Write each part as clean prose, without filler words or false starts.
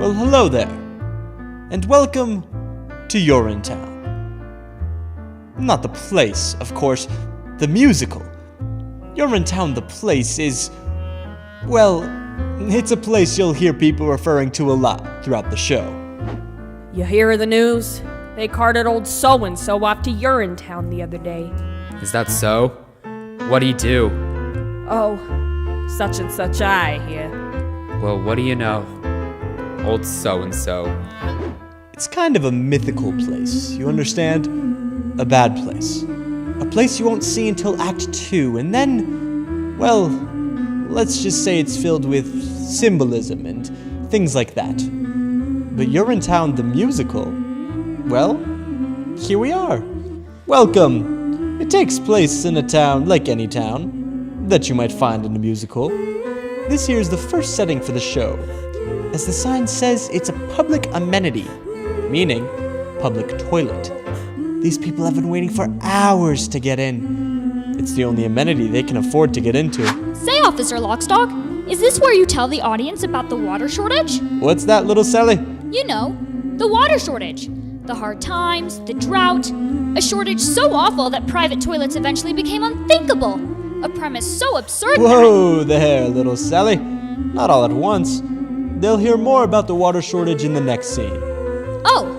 Well, hello there, and welcome to Urinetown. Not the place, of course, the musical. Urinetown, the place, is, well, it's a place you'll hear people referring to a lot throughout the show. You hear the news? They carted old so-and-so off to Urinetown the other day. Is that so? What do you do? Oh, such and such I hear. Well, what do you know? Old so-and-so. It's kind of a mythical place, you understand? A bad place. A place you won't see until Act 2, and then, well, let's just say it's filled with symbolism and things like that. But Urinetown, the musical, well, here we are. Welcome. It takes place in a town like any town that you might find in a musical. This here is the first setting for the show. As the sign says, it's a public amenity, meaning public toilet. These people have been waiting for hours to get in. It's the only amenity they can afford to get into. Say, Officer Lockstock, is this where you tell the audience about the water shortage? What's that, little Sally? You know, the water shortage. The hard times, the drought. A shortage so awful that private toilets eventually became unthinkable. A premise so absurd Whoa there, little Sally. Not all at once. They'll hear more about the water shortage in the next scene. Oh,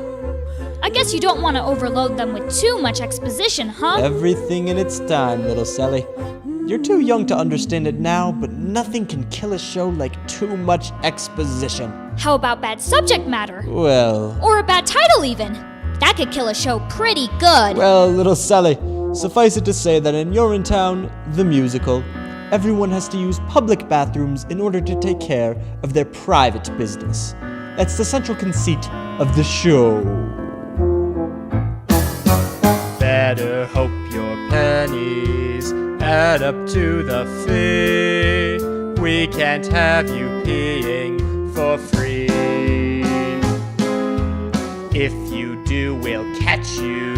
I guess you don't want to overload them with too much exposition, huh? Everything in its time, little Sally. You're too young to understand it now, but nothing can kill a show like too much exposition. How about bad subject matter? Well... Or a bad title even? That could kill a show pretty good. Well, little Sally, suffice it to say that in Urinetown, the musical, everyone has to use public bathrooms in order to take care of their private business. That's the central conceit of the show. Better hope your pennies add up to the fee. We can't have you peeing for free. If you do, we'll catch you.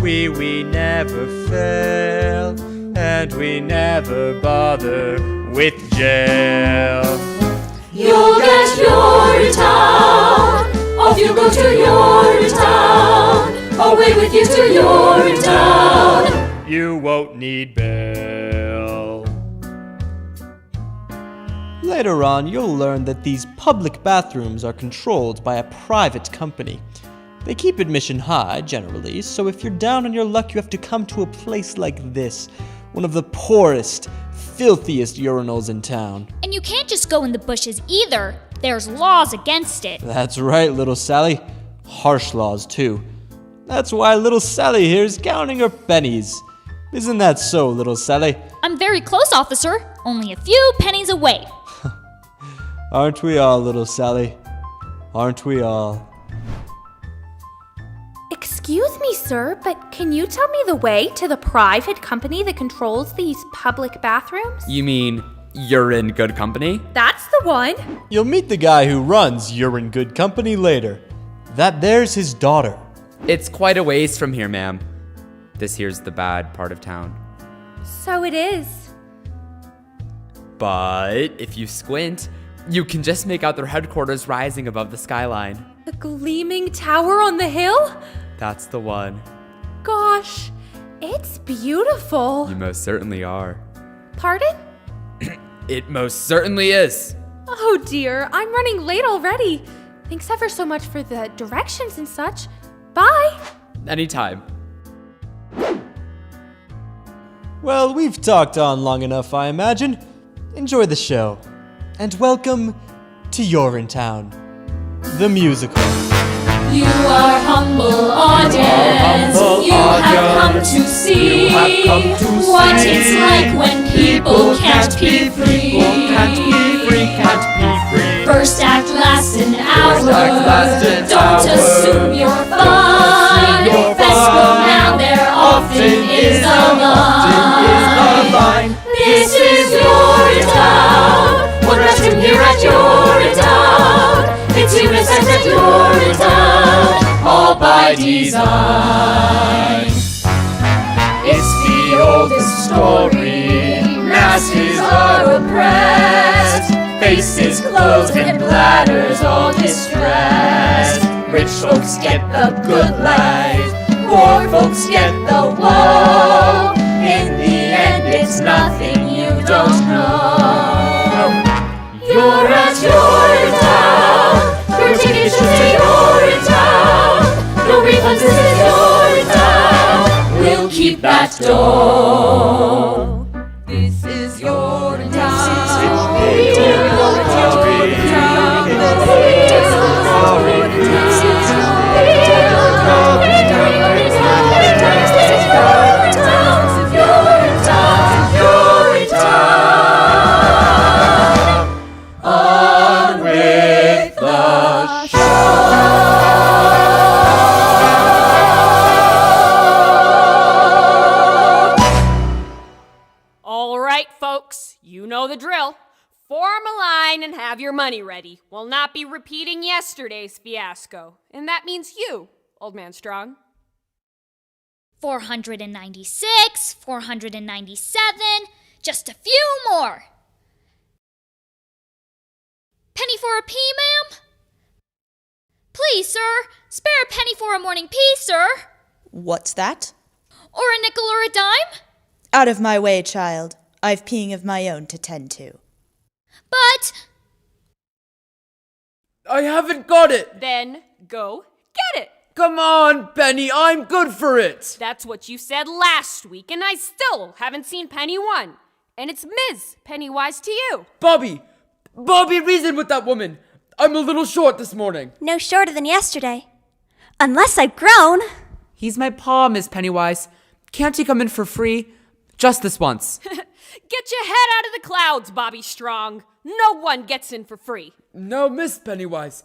We never fail, and we never bother with jail. You'll get Urinetown. Off you go to Urinetown. Away with you to Urinetown. You won't need bail. Later on, you'll learn that these public bathrooms are controlled by a private company. They keep admission high, generally, so if you're down on your luck, you have to come to a place like this, one of the poorest, filthiest urinals in town. And you can't just go in the bushes either. There's laws against it. That's right, little Sally. Harsh laws, too. That's why little Sally here is counting her pennies. Isn't that so, little Sally? I'm very close, officer. Only a few pennies away. Aren't we all, little Sally? Aren't we all? Excuse me, sir, but can you tell me the way to the private company that controls these public bathrooms? You mean you're in good company? That's the one. You'll meet the guy who runs You're in Good Company later. That there's his daughter. It's quite a ways from here, ma'am. This here's the bad part of town. So it is. But if you squint, you can just make out their headquarters rising above the skyline. The gleaming tower on the hill? That's the one. Gosh, it's beautiful. You most certainly are. Pardon? It most certainly is. Oh dear, I'm running late already. Thanks ever so much for the directions and such. Bye. Anytime. Well, we've talked on long enough, I imagine. Enjoy the show. And welcome to Urinetown, the musical. You are humble audience. You have come to see what it's like when people can't be free. First act lasts an hour. Don't assume you're fine. Best go now. There often is a line. This is Urinetown. One restroom here at Urinetown. It's unisex at Urinetown, all by design. It's the oldest story. Masses are oppressed. faces closed and bladders all distressed. Rich folks get the good life, poor folks get the woe. In the end it's nothing you don't know. You're at Urinetown, your ticket should say Urinetown. No refunds, this is Urinetown. We'll keep that door. This is Urinetown. All right, folks, you know the drill. Form a line and have your money ready. We'll not be repeating yesterday's fiasco. And that means you, Old Man Strong. 496, 497, just a few more. Penny for a pea, ma'am? Please, sir, spare a penny for a morning pea, sir. What's that? Or a nickel or a dime? Out of my way, child. I've peeing of my own to tend to. But I haven't got it. Then go get it. Come on, Penny, I'm good for it. That's what you said last week, and I still haven't seen Penny 1. And it's Ms. Pennywise to you. Bobby, reason with that woman. I'm a little short this morning. No shorter than yesterday. Unless I've grown. He's my pa, Miss Pennywise. Can't he come in for free? Just this once. Get your head out of the clouds, Bobby Strong. No one gets in for free. No, Miss Pennywise.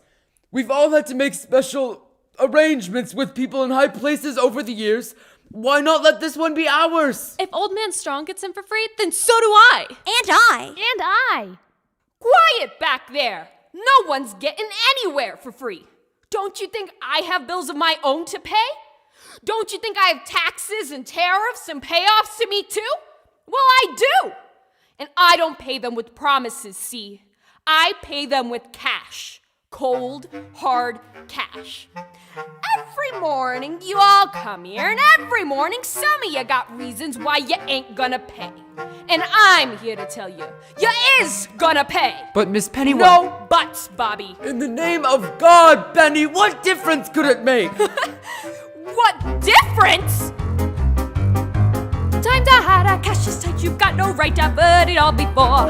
We've all had to make special arrangements with people in high places over the years. Why not let this one be ours? If Old Man Strong gets in for free, then so do I. And I. And I. Quiet back there. No one's getting anywhere for free. Don't you think I have bills of my own to pay? Don't you think I have taxes and tariffs and payoffs to meet too? Well, I do. And I don't pay them with promises, see? I pay them with cash. Cold, hard cash. Every morning you all come here, and every morning some of you got reasons why you ain't gonna pay. And I'm here to tell you, you is gonna pay. But Miss Pennywise... No buts, Bobby. In the name of God, Penny, what difference could it make? What difference? Times I had a cash is tight, you've got no right to have heard it all before.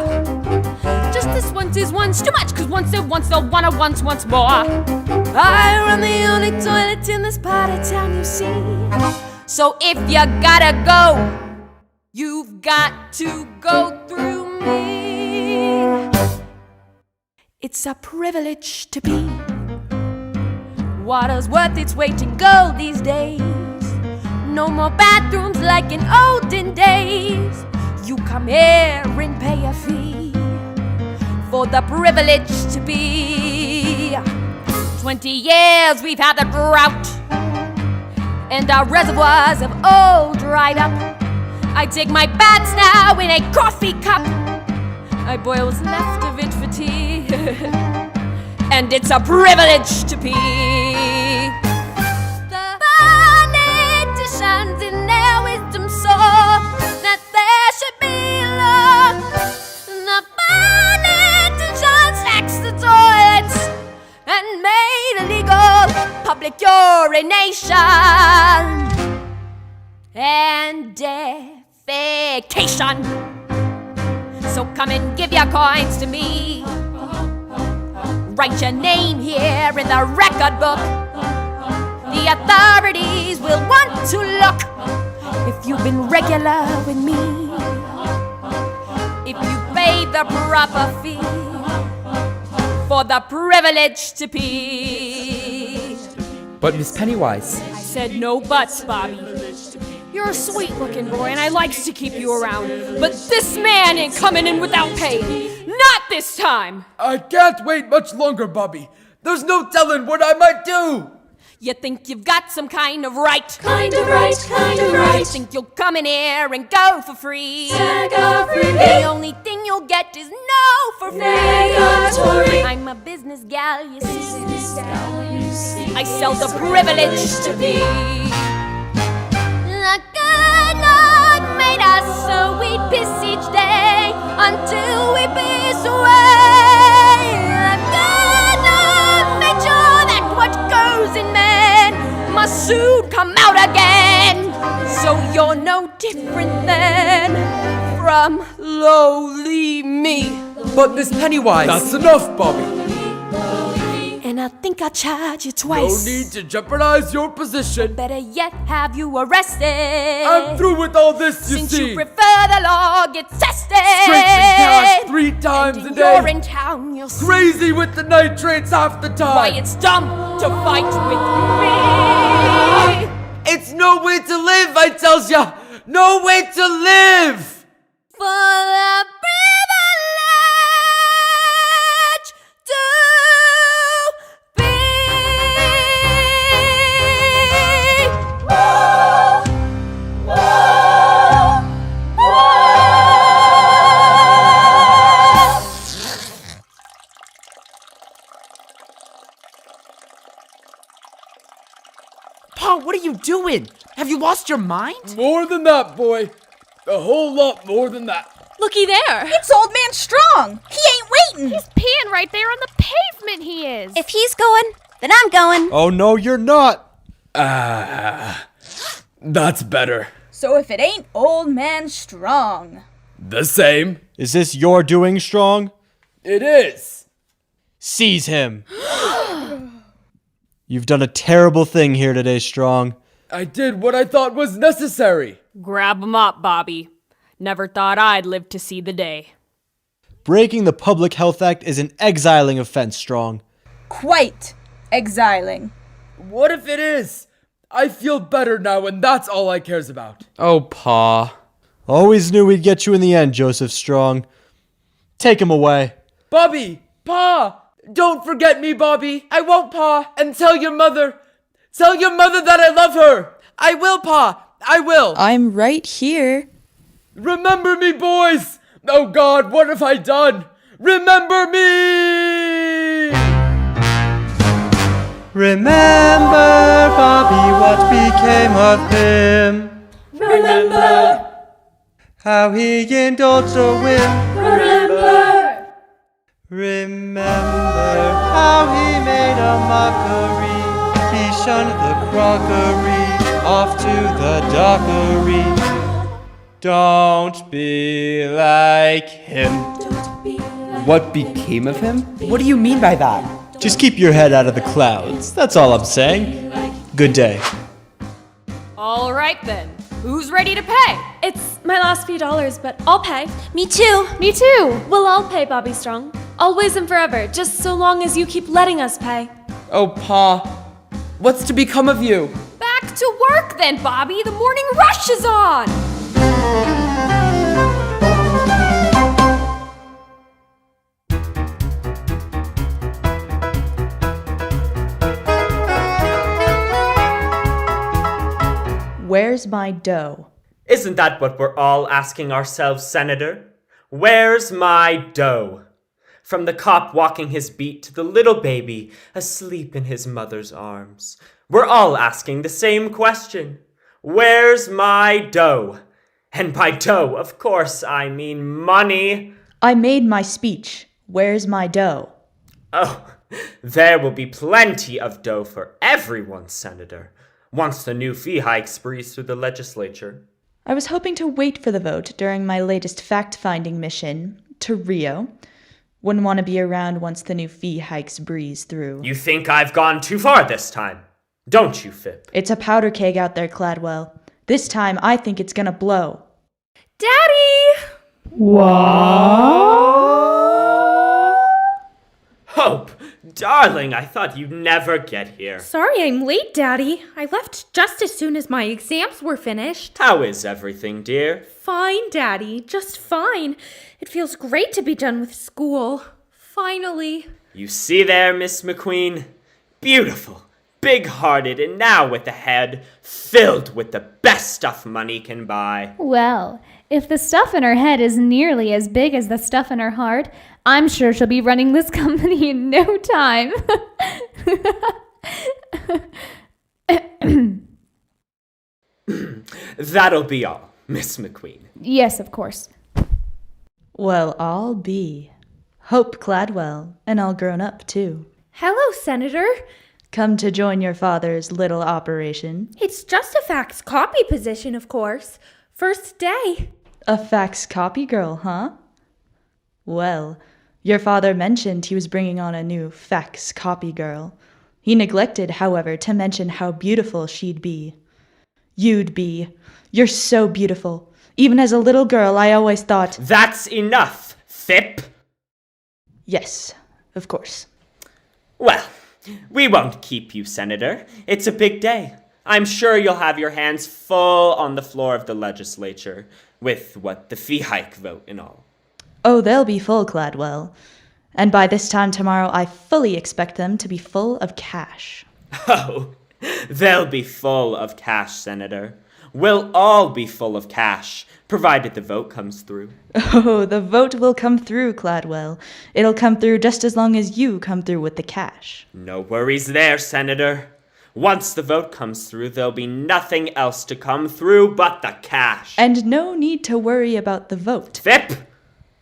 Just this once is once too much, cause once they once they'll wanna once more. I run the only toilet in this part of town, you see. So if you gotta go, you've got to go through me. It's a privilege to be. Water's worth its weight in gold these days. No more bathrooms like in olden days. You come here and pay a fee for the privilege to be. 20 years we've had the drought, and our reservoirs have all dried up. I take my baths now in a coffee cup. I boil what's left of it for tea. And it's a privilege to be. The politicians in their wisdom saw that there should be law. The politicians taxed the toilets and made illegal public urination and defecation. So come and give your coins to me. Write your name here in the record book. The authorities will want to look if you've been regular with me. If you pay the proper fee for the privilege to pee. But Miss Pennywise... I said no buts, Bobby. You're a sweet-looking boy, and I likes to keep you around. But this man ain't coming in without paying. Not this time! I can't wait much longer, Bobby. There's no telling what I might do. You think you've got some kind of right. Kind of right, kind of right. You think you'll come in here and go for free. Go free. The only thing you'll get is no for free. Negatory. I'm a business gal, you see. I sell the privilege to be. The good Lord made us so we'd piss each day until we piss away. The good Lord made sure that what goes in man must soon come out again. So you're no different than from lowly me. But Miss Pennywise, that's enough, Bobby. And I think I'll charge you No twice. need to jeopardize your position. Better yet, have you arrested. I'm through with all this, you Since see. you prefer the law gets tested. Straight to cash 3 times and a in day. Urinetown, you'll see Crazy with the nitrates half the time. why it's dumb to fight with me. It's no way to live, I tells ya. No way to live. For the privilege to be. Paul, what are you doing? Have you lost your mind? More than that, boy. A whole lot more than that. Looky there. It's Old Man Strong. He ain't waiting. He's peeing right there on the pavement, he is. If he's going, then I'm going. Oh no, you're not. That's better. So if it ain't Old Man Strong. The same. Is this your doing, Strong? It is. Seize him. You've done a terrible thing here today, Strong. I did what I thought was necessary. Grab 'em up, Bobby. Never thought I'd live to see the day. Breaking the Public Health Act is an exiling offense, Strong. Quite exiling. What if it is? I feel better now, and that's all I cares about. Oh, Pa. Always knew we'd get you in the end, Joseph Strong. Take him away. Bobby! Pa! Don't forget me, Bobby! I won't, Pa! And tell your mother! Tell your mother that I love her! I will, Pa! I will! I'm right here. Remember me, boys! Oh God, what have I done? Remember me! Remember, Bobby, what became of him? Remember, How he indulged a whim? remember, Remember how he made a mockery? He shunned the crockery, off to the dockery. Don't be like him. What became of him? What do you mean by that? Just keep your head out of the clouds. That's all I'm saying. Good day. All right then. Who's ready to pay? It's my last few dollars, but I'll pay. Me too. Me too. Well, I'll pay, Bobby Strong. Always and forever, just so long as you keep letting us pay. Oh, Pa. What's to become of you? Back to work then, Bobby. The morning rush is on. Where's my dough? Isn't that what we're all asking ourselves, Senator? Where's my dough? From the cop walking his beat to the little baby asleep in his mother's arms, we're all asking the same question. Where's my dough? And by dough, of course, I mean money. I made my speech. Where's my dough? Oh, there will be plenty of dough for everyone, Senator, once the new fee hike breeze through the legislature. I was hoping to wait for the vote during my latest fact-finding mission to Rio. Wouldn't want to be around once the new fee hikes breeze through. You think I've gone too far this time, don't you, Fip? It's a powder keg out there, Cladwell. This time I think it's gonna blow. Daddy! Hope, darling, I thought you'd never get here. Sorry I'm late, Daddy. I left just as soon as my exams were finished. How is everything, dear? Fine, Daddy. Just fine. It feels great to be done with school. Finally. You see there, Miss McQueen? Beautiful, big-hearted, and now with a head filled with the best stuff money can buy. Well, if the stuff in her head is nearly as big as the stuff in her heart, I'm sure she'll be running this company in no time. That'll be all, Miss McQueen. Yes, of course. Well, I'll be. Hope Cladwell, and all grown up, too. Hello, Senator. Come to join your father's little operation. It's just a fax copy position, of course. First day. A fax copy girl, huh? Well, your father mentioned he was bringing on a new fax copy girl. He neglected, however, to mention how beautiful she'd be. You'd be. You're so beautiful. Even as a little girl, I always thought... That's enough, Thip. Yes, of course. Well, we won't keep you, Senator. It's a big day. I'm sure you'll have your hands full on the floor of the legislature with the fee hike vote and all. Oh, they'll be full, Cladwell. And by this time tomorrow, I fully expect them to be full of cash. Oh, they'll be full of cash, Senator. We'll all be full of cash, provided the vote comes through. Oh, the vote will come through, Cladwell. It'll come through just as long as you come through with the cash. No worries there, Senator. Once the vote comes through, there'll be nothing else to come through but the cash. And no need to worry about the vote. Thip,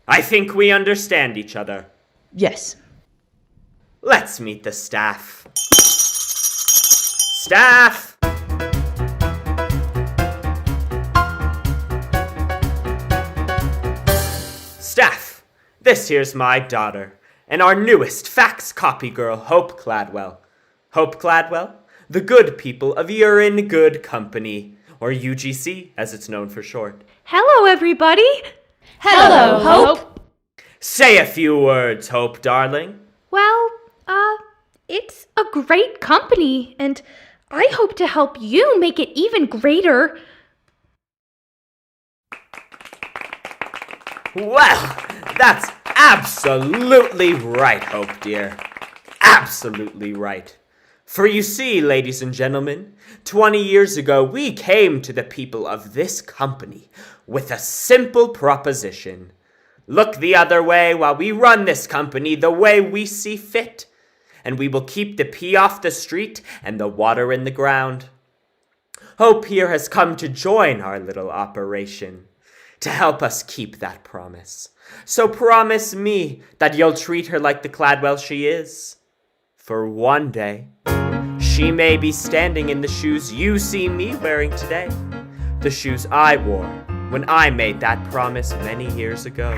I think we understand each other. Yes. Let's meet the staff. Staff! Staff, this here's my daughter, and our newest fax copy girl, Hope Cladwell. Hope Cladwell, the good people of You're in Good Company, or UGC, as it's known for short. Hello, everybody. Hello, Hope. Say a few words, Hope, darling. Well, it's a great company, and I hope to help you make it even greater. Well, that's absolutely right, Hope, dear. Absolutely right. For you see, ladies and gentlemen, 20 years ago we came to the people of this company with a simple proposition. Look the other way while we run this company the way we see fit, and we will keep the pee off the street and the water in the ground. Hope here has come to join our little operation, to help us keep that promise. So promise me that you'll treat her like the Cladwell she is. For one day, she may be standing in the shoes you see me wearing today, the shoes I wore when I made that promise many years ago.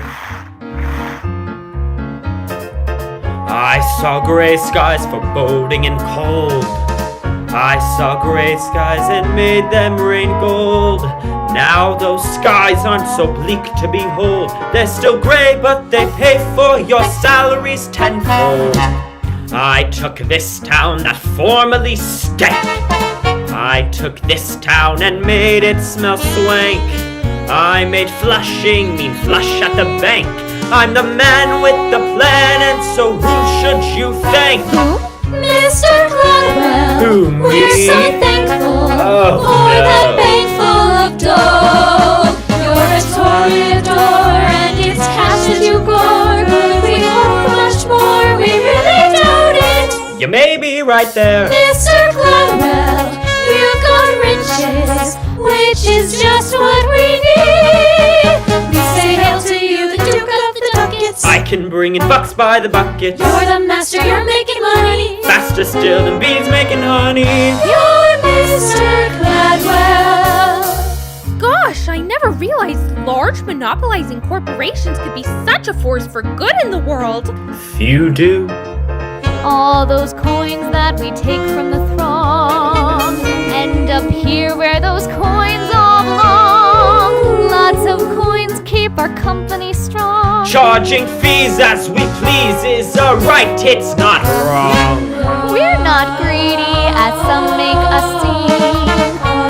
I saw gray skies foreboding and cold. I saw gray skies and made them rain gold. Now those skies aren't so bleak to behold. They're still gray, but they pay for your salaries tenfold. I took this town that formerly stank. I took this town and made it smell swank. I made Flushing mean flush at the bank. I'm the man with the plan, and so who should you thank? Mr. Cladwell, Who, me? we're so thankful Oh, for that no. bank full of dough. You're a toreador, and it's cash as you gore. Could we hope for much more? We really doubt it. You may be right there. Mr. Cladwell, you've got riches, which is just what we need. We say hail to you, the Duke of the Ducats. I can bring in bucks by the bucket. You're the master, you're making money. Faster still than bees making honey. You're Mr. Cladwell. Gosh, I never realized large monopolizing corporations could be such a force for good in the world. Few do. All those coins that we take from the throng end up here where those coins all belong. Lots of coins keep our company strong. Charging fees as we please is a right, it's not wrong. We're not greedy as some make us seem.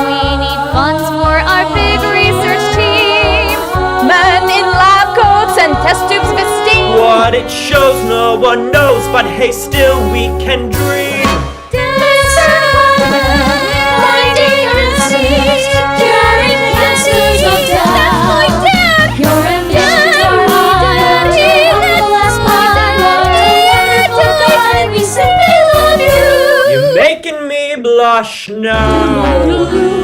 We need funds for our big research team. Men in lab coats and test tubes of steam. What it shows no one knows, but hey, still we can dream. Mr. Gosh, no!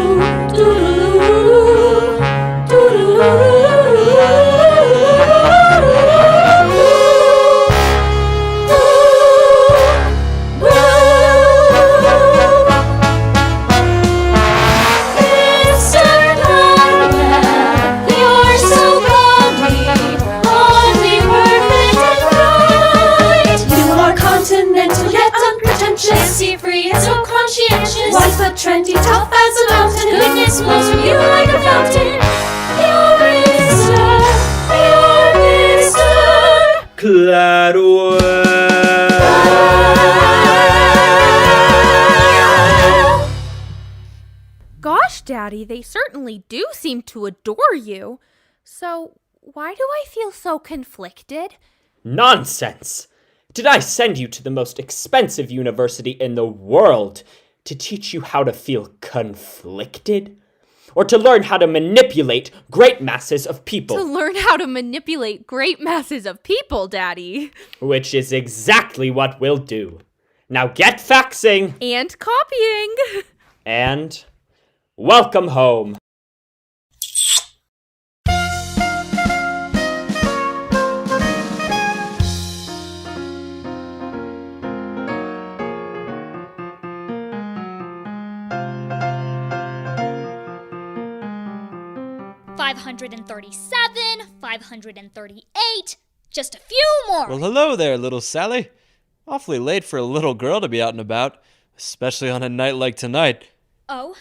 Free and so conscientious. Once but trendy, tough as a mountain. Goodness flows from you like a fountain. Your Mr. Gladwell. Gosh, Daddy, they certainly do seem to adore you. So, why do I feel so conflicted? Nonsense! Did I send you to the most expensive university in the world to teach you how to feel conflicted? Or to learn how to manipulate great masses of people? To learn how to manipulate great masses of people, Daddy. Which is exactly what we'll do. Now get faxing! And copying! And welcome home. $537, $538, just a few more. Well, hello there, little Sally. Awfully late for a little girl to be out and about, especially on a night like tonight. Oh,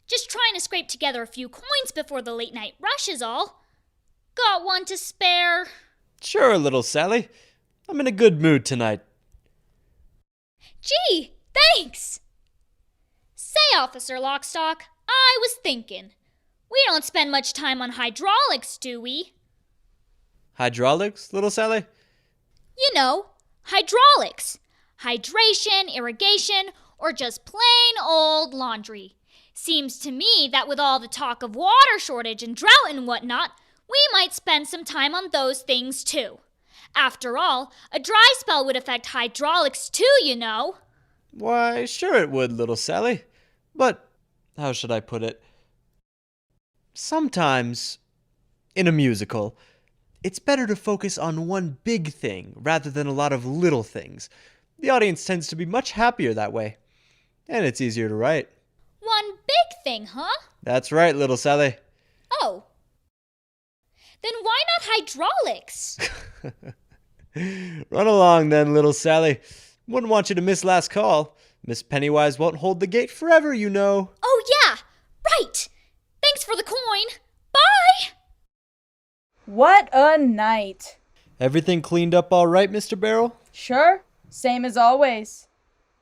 just trying to scrape together a few coins before the late night rush is all. Got one to spare? Sure, little Sally. I'm in a good mood tonight. Gee, thanks. Say, Officer Lockstock, I was thinking. We don't spend much time on hydraulics, do we? Hydraulics, little Sally? You know, hydraulics. Hydration, irrigation, or just plain old laundry. Seems to me that with all the talk of water shortage and drought and whatnot, we might spend some time on those things too. After all, a dry spell would affect hydraulics too, you know. Why, sure it would, little Sally. But, how should I put it? Sometimes, in a musical, it's better to focus on one big thing rather than a lot of little things. The audience tends to be much happier that way. And it's easier to write. One big thing, huh? That's right, little Sally. Oh. Then why not hydraulics? Run along then, little Sally. Wouldn't want you to miss last call. Miss Pennywise won't hold the gate forever, you know. Oh, yeah. Right. Thanks for the coin. Bye! What a night. Everything cleaned up all right, Mr. Barrel? Sure, same as always.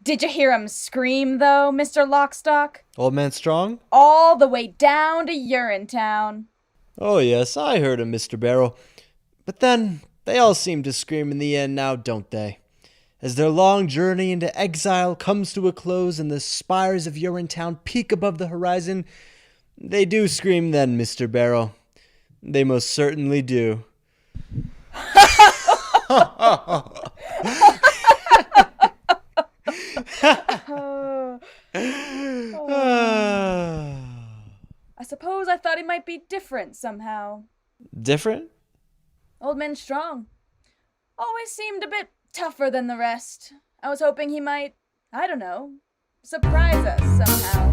Did you hear him scream, though, Mr. Lockstock? Old Man Strong? All the way down to Urinetown. Oh, yes, I heard him, Mr. Barrel. But then, they all seem to scream in the end now, don't they? As their long journey into exile comes to a close and the spires of Urinetown peak above the horizon, they do scream then, Mr. Barrel. They most certainly do. I suppose I thought he might be different somehow. Different? Old Man Strong. Always seemed a bit tougher than the rest. I was hoping he might, I don't know, surprise us somehow.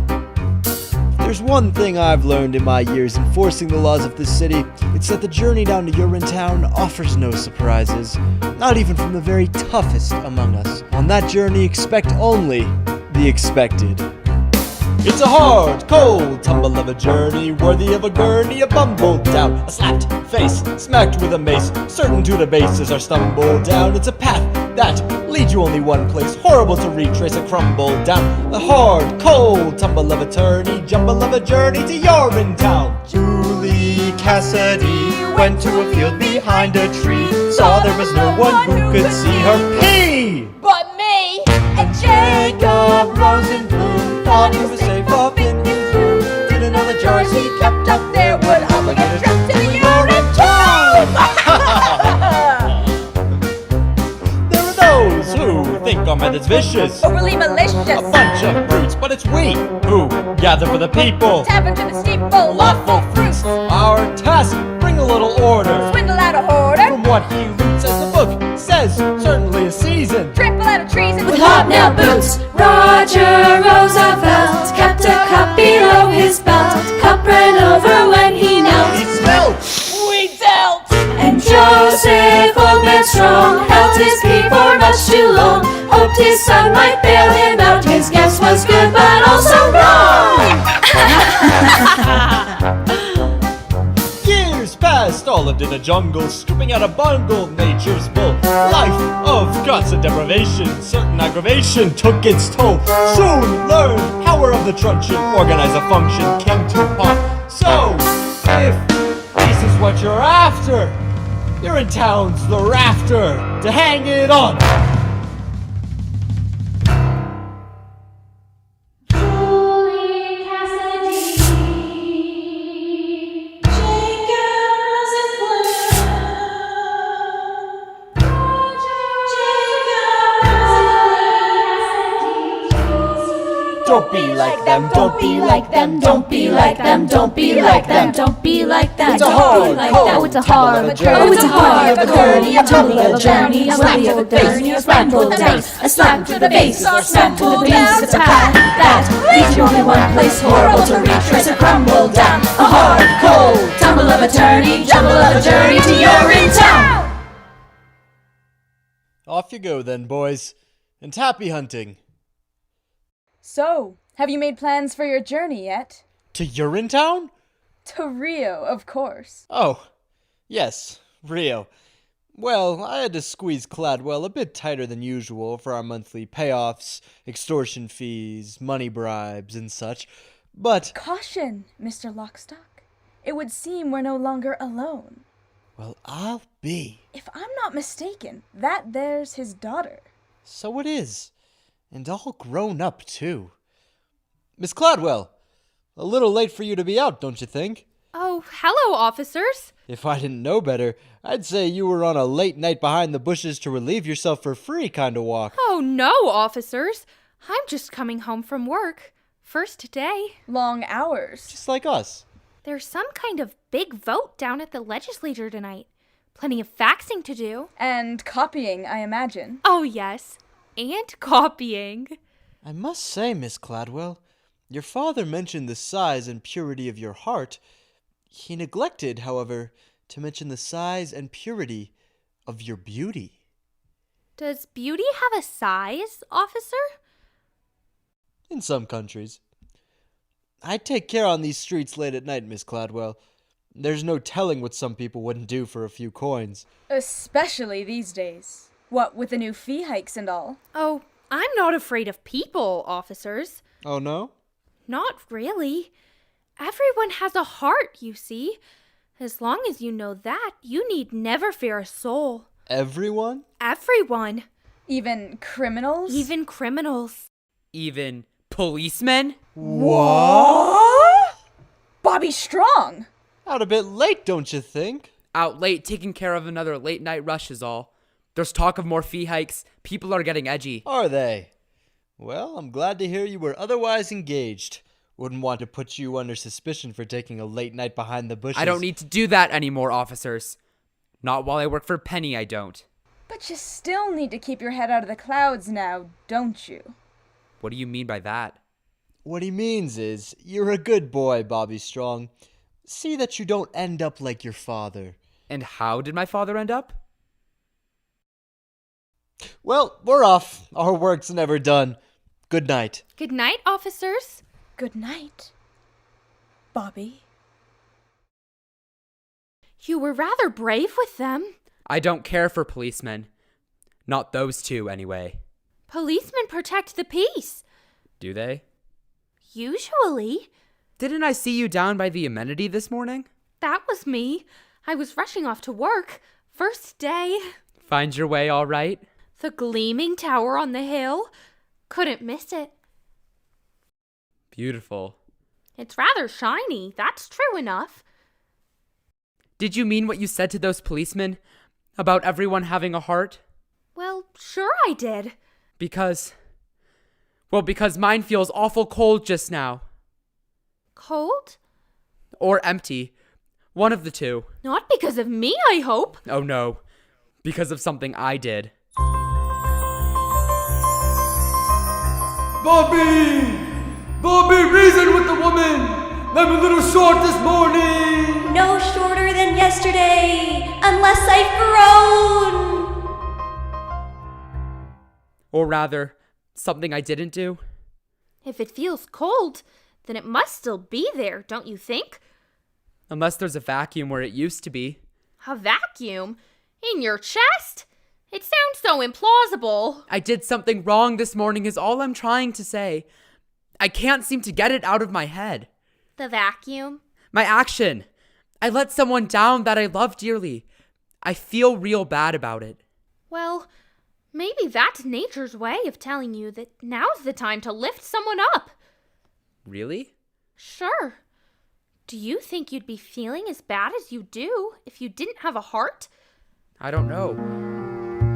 There's one thing I've learned in my years enforcing the laws of this city. It's that the journey down to Urinetown offers no surprises, not even from the very toughest among us. On that journey, expect only the expected. It's a hard, cold tumble of a journey, worthy of a gurney, a bumble down, a slapped face, smacked with a mace, certain to the bases are stumbled down. It's a path that leads you only one place, horrible to retrace, a crumble down. The hard, cold tumble of a tourney, jumble of a journey to Urinetown. Julie Cassidy went to a field behind a tree, saw there was no one who could see her pee. But me! And Jacob Rosenblum thought he was safe up in his room. Didn't know the jars he kept up there would obligate a trip to Urinetown. There are those who think our method's vicious, Overly malicious. a bunch of brutes, but it's we who gather for the people. Tap into the steeple, Lawful fruits, our task, bring a little order. Swindle out a hoarder. From what he reads as the book says, certainly a season. Trample out a treason With hobnail boots, Roger Roosevelt kept a cup below his belt. Cup ran over when he knelt. He smelled. We dealt. And Joseph, old man strong, held his pee for much too long. Hoped his son might bail him out. His guess was good, but also wrong. Years passed, all lived in a jungle, scooping out a bungle, nature's bull. Life of constant deprivation, certain aggravation took its toll. Soon learned power of the truncheon, organize a function, came to pot. So, if this is what you're after, Urinetown's the rafter to hang it on. Don't be like them, don't be like them, don't be like them, don't be like them, don't be like them. It's a hard, Oh, it's a hard, Oh, it's a hard, a journey, a tumble of a journey, a slap to the face, a slap to the face, a slap to the base, a slap to the base. It's a path that leads you only one place, horrible to retrace or crumble down. A hard, cold tumble of a journey, jumble of a journey to Urinetown. Off you go then, boys, and happy hunting. So, have you made plans for your journey yet? To Urinetown? To Rio, of course. Oh, yes, Rio. Well, I had to squeeze Cladwell a bit tighter than usual for our monthly payoffs, extortion fees, money bribes, and such, but... Caution, Mr. Lockstock. It would seem we're no longer alone. Well, I'll be. If I'm not mistaken, that there's his daughter. So it is. And all grown up, too. Miss Cladwell, a little late for you to be out, don't you think? Oh, hello, officers. If I didn't know better, I'd say you were on a late night behind the bushes to relieve yourself for free kind of walk. Oh, no, officers. I'm just coming home from work. First day. Long hours. Just like us. There's some kind of big vote down at the legislature tonight. Plenty of faxing to do. And copying, I imagine. Oh, yes. And copying. I must say, Miss Cladwell, your father mentioned the size and purity of your heart. He neglected, however, to mention the size and purity of your beauty. Does beauty have a size, officer? In some countries. I take care on these streets late at night, Miss Cladwell. There's no telling what some people wouldn't do for a few coins. Especially these days. What, with the new fee hikes and all? Oh, I'm not afraid of people, officers. Oh, no? Not really. Everyone has a heart, you see. As long as you know that, you need never fear a soul. Everyone? Everyone. Even criminals? Even criminals. Even policemen? What? Bobby Strong! Out a bit late, don't you think? Out late, taking care of another late night rush is all. There's talk of more fee hikes. People are getting edgy. Are they? Well, I'm glad to hear you were otherwise engaged. Wouldn't want to put you under suspicion for taking a late night behind the bushes. I don't need to do that anymore, officers. Not while I work for Penny, I don't. But you still need to keep your head out of the clouds now, don't you? What do you mean by that? What he means is, you're a good boy, Bobby Strong. See that you don't end up like your father. And how did my father end up? Well, we're off. Our work's never done. Good night. Good night, officers. Good night, Bobby. You were rather brave with them. I don't care for policemen. Not those two, anyway. Policemen protect the peace. Do they? Usually. Didn't I see you down by the amenity this morning? That was me. I was rushing off to work. First day. Find your way all right? The gleaming tower on the hill. Couldn't miss it. Beautiful. It's rather shiny. That's true enough. Did you mean what you said to those policemen? About everyone having a heart? Well, sure I did. Because mine feels awful cold just now. Cold? Or empty. One of the two. Not because of me, I hope. Oh no. Because of something I did. Bobby! Bobby, reason with the woman! I'm a little short this morning! No shorter than yesterday, unless I've grown! Or rather, something I didn't do. If it feels cold, then it must still be there, don't you think? Unless there's a vacuum where it used to be. A vacuum? In your chest? It sounds so implausible. I did something wrong this morning is all I'm trying to say. I can't seem to get it out of my head. The vacuum? My action. I let someone down that I love dearly. I feel real bad about it. Well, maybe that's nature's way of telling you that now's the time to lift someone up. Really? Sure. Do you think you'd be feeling as bad as you do if you didn't have a heart? I don't know.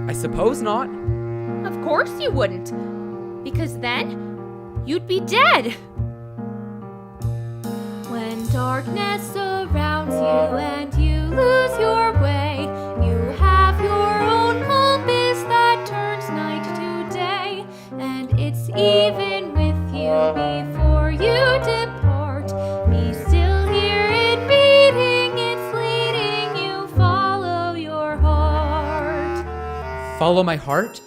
I suppose not. Of course you wouldn't. Because then, you'd be dead. When darkness surrounds you and you lose your way, you have your own compass that turns night to day. And it's even with you before you depart. Be still, hear it beating, it's leading you, follow your heart. Follow my heart?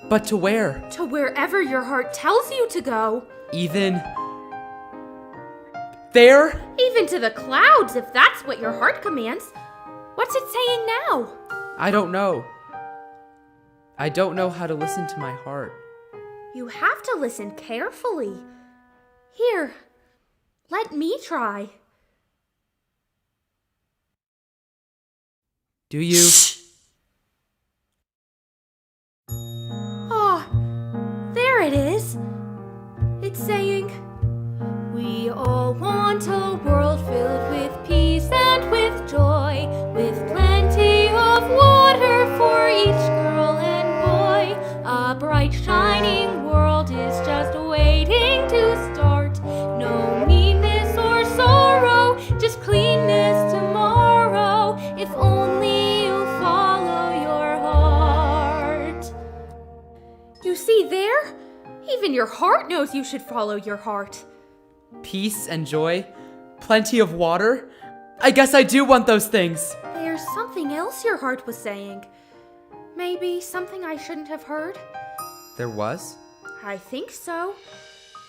But to where? To wherever your heart tells you to go. Even... there? Even to the clouds, if that's what your heart commands. What's it saying now? I don't know. I don't know how to listen to my heart. You have to listen carefully. Here, let me try. Do you? Ah, there it is. It's saying, we all want a world filled with peace and with joy, with plenty of water for each girl and boy. A bright shining world is just waiting to start. No meanness or sorrow, just cleanness tomorrow. If only you follow your heart. You see there? Even your heart knows you should follow your heart. Peace and joy? Plenty of water? I guess I do want those things. There's something else your heart was saying. Maybe something I shouldn't have heard? There was? I think so.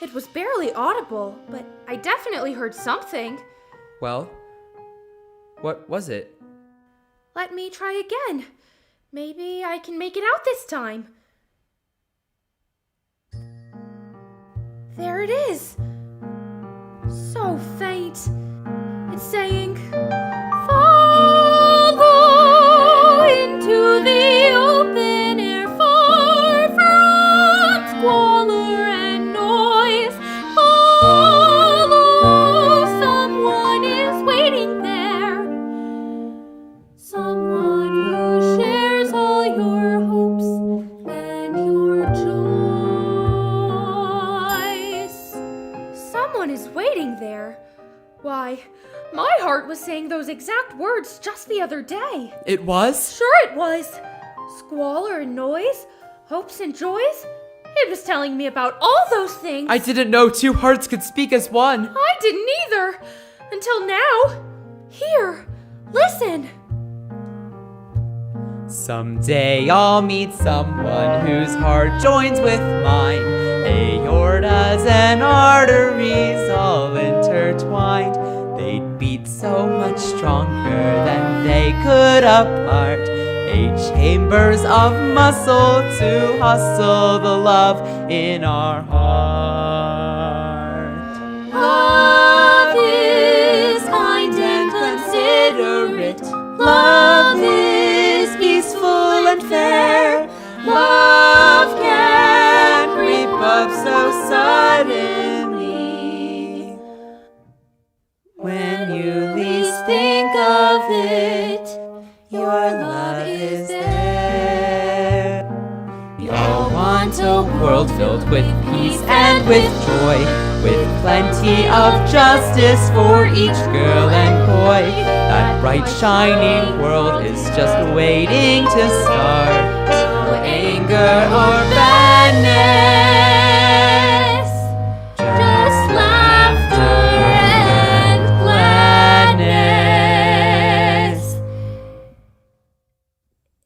It was barely audible, but I definitely heard something. Well, what was it? Let me try again. Maybe I can make it out this time. There it is. So faint. It's saying, follow into the open air, far from squalor and noise. Follow, someone is waiting there. Someone who shares all your hopes and your joys. Someone is waiting there. Why, my heart was saying those exact words just the other day. It was? Sure it was. Squalor and noise, hopes and joys. It was telling me about all those things. I didn't know two hearts could speak as one. I didn't either. Until now. Here, listen. Someday I'll meet someone whose heart joins with mine. Aortas and arteries all intertwined. They'd beat so much stronger than they could apart. 8 chambers of muscle to hustle the love in our heart. Love is kind and considerate. Love is peaceful and fair. Love can creep up so suddenly. When you least think of it, your love is there. We all want a world filled with peace and with joy. with plenty of justice for each girl and boy. That bright shining world is just waiting to start. No anger or badness, just laughter and gladness.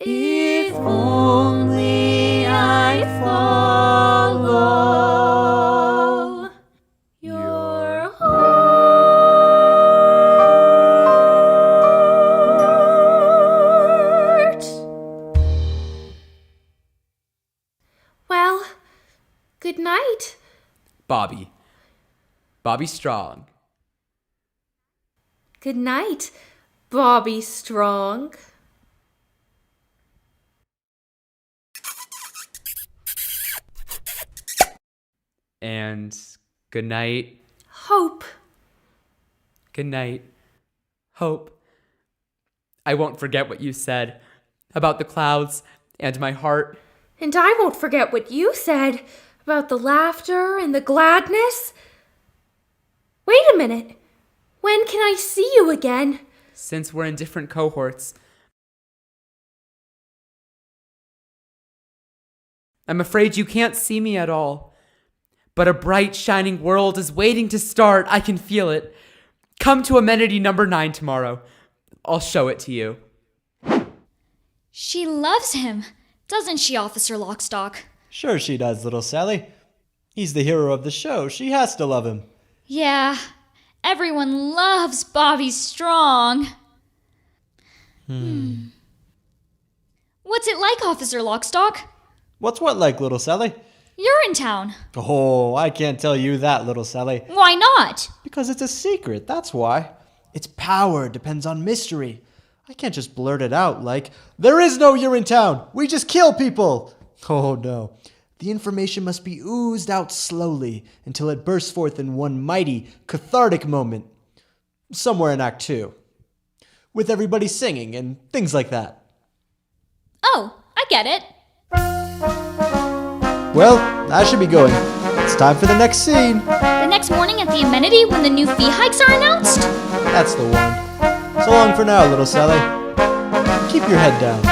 If only I follow your heart. Well, good night. Bobby Strong. Good night, Bobby Strong. And good night. Hope. Good night, Hope. I won't forget what you said about the clouds and my heart. And I won't forget what you said about the laughter and the gladness. Wait a minute. When can I see you again? Since we're in different cohorts, I'm afraid you can't see me at all. But a bright, shining world is waiting to start. I can feel it. Come to amenity number 9 tomorrow. I'll show it to you. She loves him, doesn't she, Officer Lockstock? Sure she does, little Sally. He's the hero of the show. She has to love him. Yeah, everyone loves Bobby Strong. What's it like, Officer Lockstock? What's what like, little Sally? Urinetown. Oh, I can't tell you that, little Sally. Why not? Because it's a secret, that's why. Its power depends on mystery. I can't just blurt it out like, there is no Urinetown! We just kill people! Oh no. The information must be oozed out slowly until it bursts forth in one mighty, cathartic moment. Somewhere in Act 2. With everybody singing and things like that. Oh, I get it. Well, I should be going. It's time for the next scene. The next morning at the amenity when the new fee hikes are announced? That's the one. So long for now, little Sally. Keep your head down.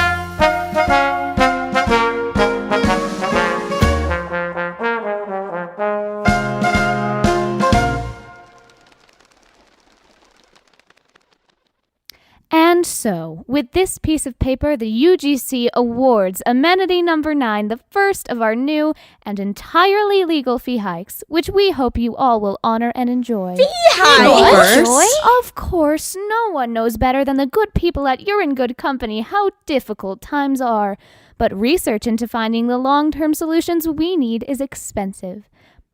And so, with this piece of paper, the UGC awards amenity number 9 the first of our new and entirely legal fee hikes, which we hope you all will honor and enjoy. Fee hikes? Of course, no one knows better than the good people at You're in Good Company how difficult times are. But research into finding the long-term solutions we need is expensive.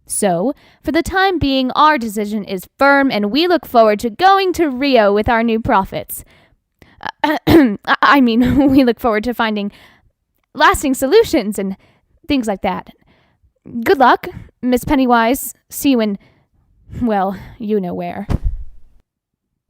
So, for the time being, our decision is firm and we look forward to going to Rio with our new profits. I mean, we look forward to finding lasting solutions and things like that. Good luck, Miss Pennywise. See you in, well, you know where.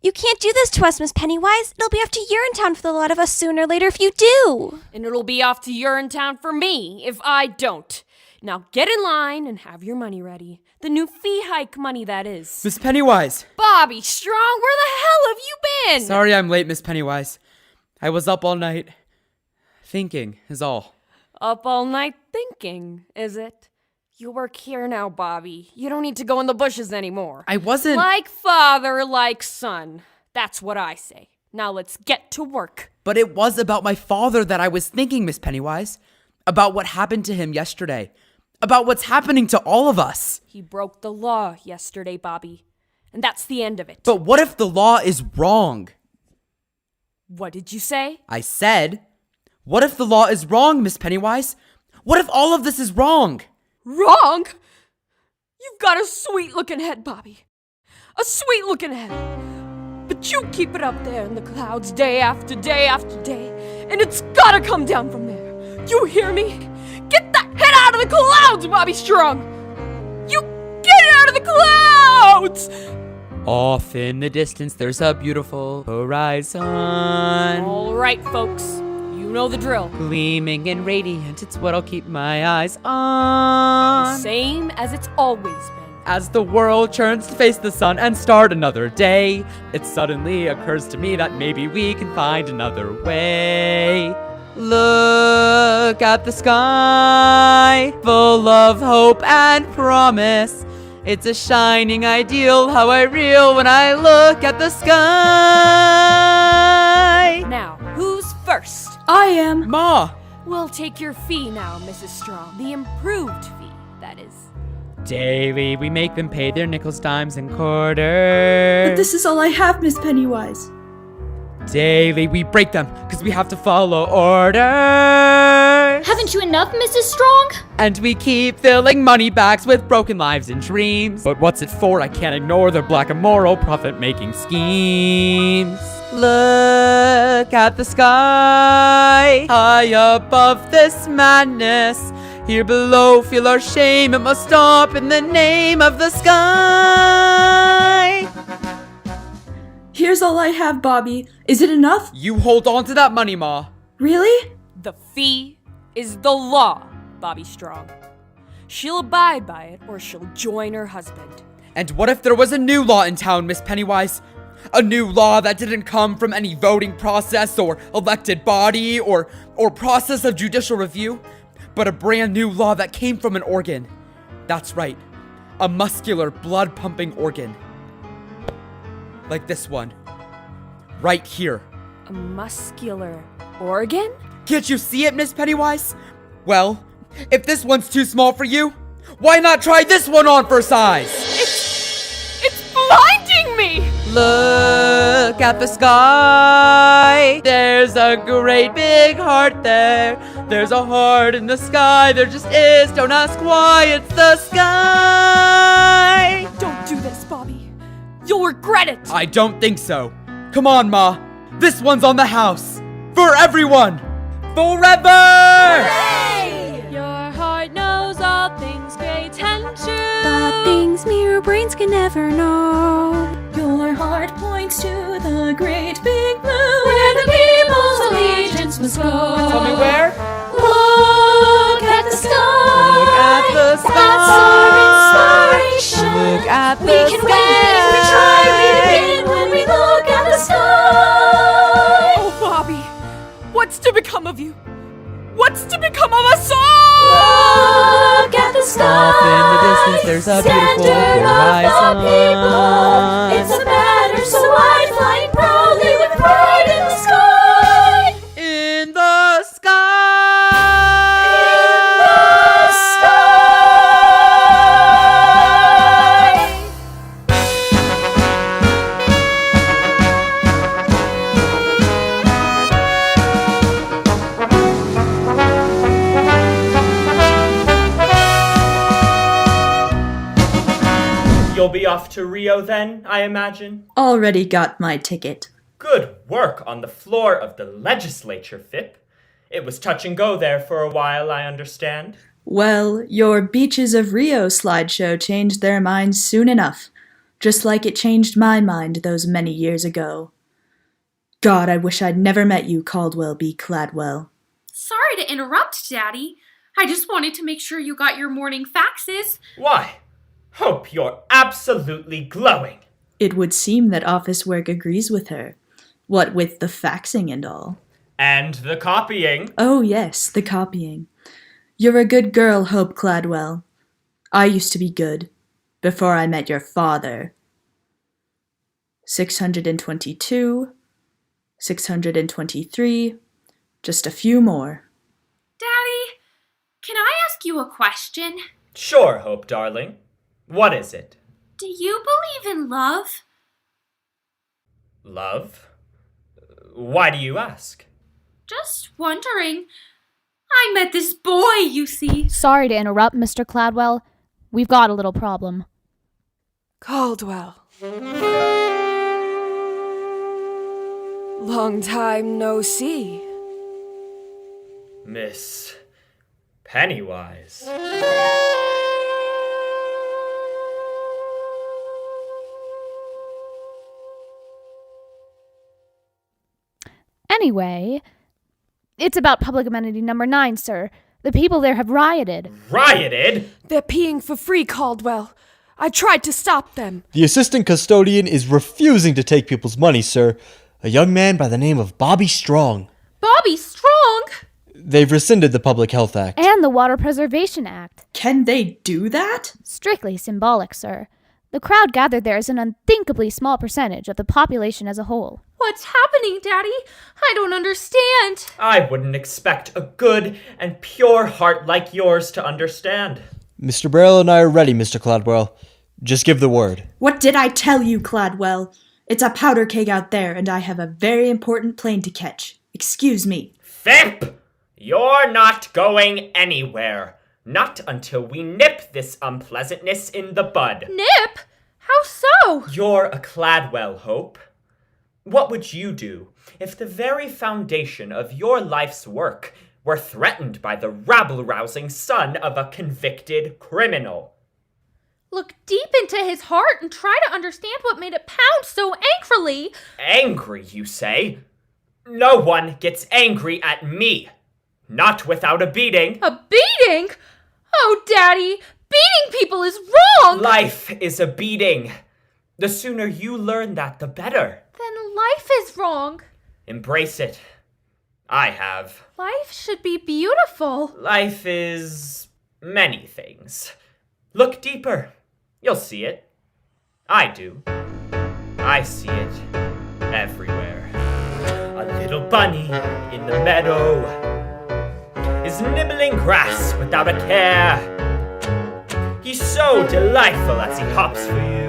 You can't do this to us, Miss Pennywise. It'll be off to Urinetown for the lot of us sooner or later if you do. And it'll be off to Urinetown for me if I don't. Now get in line and have your money ready. The new fee hike money, that is. Miss Pennywise! Bobby Strong, where the hell have you been? Sorry I'm late, Miss Pennywise. I was up all night. Thinking is all. Up all night thinking, is it? You work here now, Bobby. You don't need to go in the bushes anymore. I wasn't... Like father, like son. That's what I say. Now let's get to work. But it was about my father that I was thinking, Miss Pennywise. About what happened to him yesterday. About what's happening to all of us. He broke the law yesterday, Bobby. And that's the end of it. But what if the law is wrong? What did you say? I said, what if the law is wrong, Miss Pennywise? What if all of this is wrong? Wrong? You've got a sweet-looking head, Bobby. A sweet-looking head. But you keep it up there in the clouds day after day after day. And it's gotta come down from there. You hear me? Get that head out of the clouds, Bobby Strong! You get it out of the clouds! Off in the distance, there's a beautiful horizon. All right, folks. You know the drill. Gleaming and radiant, it's what I'll keep my eyes on. The same as it's always been. As the world turns to face the sun and start another day, it suddenly occurs to me that maybe we can find another way. Look at the sky, full of hope and promise. It's a shining ideal, how I reel when I look at the sky. Now, who's first? I am. Ma! We'll take your fee now, Mrs. Strong. The improved fee, that is. Daily, we make them pay their nickels, dimes, and quarters. But this is all I have, Miss Pennywise. Daily, we break them, because we have to follow orders. Haven't you enough, Mrs. Strong? And we keep filling money bags with broken lives and dreams. But what's it for? I can't ignore their black immoral profit-making schemes. Look at the sky, high above this madness. Here below, feel our shame. It must stop in the name of the sky. Here's all I have, Bobby. Is it enough? You hold on to that money, Ma. Really? The fee is the law, Bobby Strong. She'll abide by it or she'll join her husband. And what if there was a new law in town, Miss Pennywise? A new law that didn't come from any voting process or elected body or process of judicial review, but a brand new law that came from an organ. That's right, a muscular, blood-pumping organ. Like this one. Right here. A muscular organ? Can't you see it, Miss Pennywise? Well, if this one's too small for you, why not try this one on for size? It's blinding me! Look at the sky. There's a great big heart there. There's a heart in the sky. There just is. Don't ask why. It's the sky. Don't do this, Bobby. You'll regret it! I don't think so. Come on, Ma. This one's on the house. For everyone. Forever! Hooray! Your heart knows all things great and true. The things mere brains can never know. Your heart points to the great big blue, where the people's allegiance must go. Tell me where? Look at the sky. Look at the sky. That's our inspiration. Look at We the can sky. win if we try. We win when we look at the sky. Oh, Bobby, what's to become of you? What's to become of us all? Look at the sky. Off in the distance, there's a beautiful Standard of horizon. the people. It's a banner so wide, flying proudly with pride in the sky. In the sky. You'll be off to Rio then, I imagine? Already got my ticket. Good work on the floor of the legislature, Fip. It was touch and go there for a while, I understand. Well, your Beaches of Rio slideshow changed their minds soon enough, just like it changed my mind those many years ago. God, I wish I'd never met you, Caldwell B. Cladwell. Sorry to interrupt, Daddy. I just wanted to make sure you got your morning faxes. Why? Hope you're absolutely glowing. It would seem that office work agrees with her. What with the faxing and all. And the copying. Oh yes, the copying. You're a good girl, Hope Cladwell. I used to be good, before I met your father. 622, 623, just a few more. Daddy, can I ask you a question? Sure, Hope, darling. What is it? Do you believe in love? Love? Why do you ask? Just wondering. I met this boy, you see. Sorry to interrupt, Mr. Cladwell. We've got a little problem. Caldwell. Long time no see. Miss Pennywise. Anyway, it's about public amenity number 9, sir. The people there have rioted. Rioted? They're peeing for free, Caldwell. I tried to stop them. The assistant custodian is refusing to take people's money, sir. A young man by the name of Bobby Strong. Bobby Strong? They've rescinded the Public Health Act. And the Water Preservation Act. Can they do that? Strictly symbolic, sir. The crowd gathered there is an unthinkably small percentage of the population as a whole. What's happening, Daddy? I don't understand. I wouldn't expect a good and pure heart like yours to understand. Mr. Burrell and I are ready, Mr. Cladwell. Just give the word. What did I tell you, Cladwell? It's a powder keg out there, and I have a very important plane to catch. Excuse me. Fimp! You're not going anywhere. Not until we nip this unpleasantness in the bud. Nip? How so? You're a Cladwell, Hope. What would you do if the very foundation of your life's work were threatened by the rabble-rousing son of a convicted criminal? Look deep into his heart and try to understand what made it pound so angrily. Angry, you say? No one gets angry at me. Not without a beating. A beating? Oh, Daddy, beating people is wrong! Life is a beating. The sooner you learn that, the better. Then life is wrong. Embrace it. I have. Life should be beautiful. Life is many things. Look deeper. You'll see it. I do. I see it everywhere. A little bunny in the meadow is nibbling grass without a care. He's so delightful as he hops for you.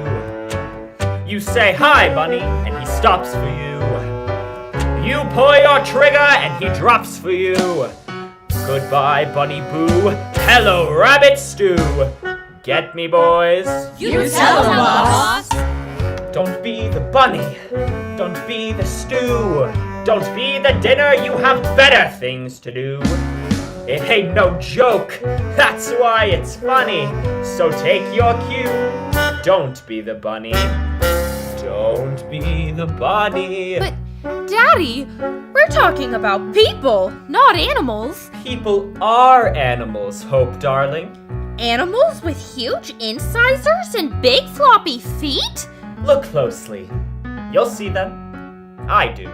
You say hi, bunny, and he stops for you. You pull your trigger and he drops for you. Goodbye, Bunny Boo. Hello, Rabbit Stew. Get me, boys? You tell 'em, boss. Don't be the bunny. Don't be the stew. Don't be the dinner. You have better things to do. It ain't no joke. That's why it's funny. So take your cue. Don't be the bunny. Don't be the bunny. But, Daddy, we're talking about people, not animals. People are animals, Hope, darling. Animals with huge incisors and big floppy feet? Look closely. You'll see them. I do.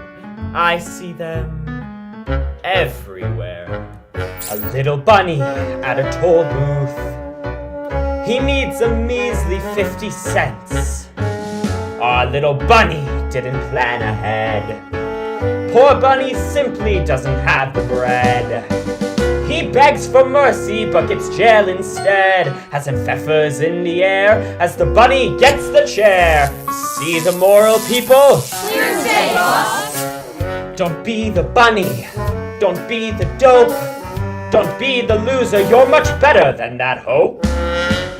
I see them everywhere. A little bunny at a toll booth. He needs a measly 50 cents. Our little bunny didn't plan ahead. Poor bunny simply doesn't have the bread. He begs for mercy but gets jail instead. Has him pfeffers in the air as the bunny gets the chair. See the moral, people? Clear as day, boss. Don't be the bunny. Don't be the dope. Don't be the loser. You're much better than that, Hope.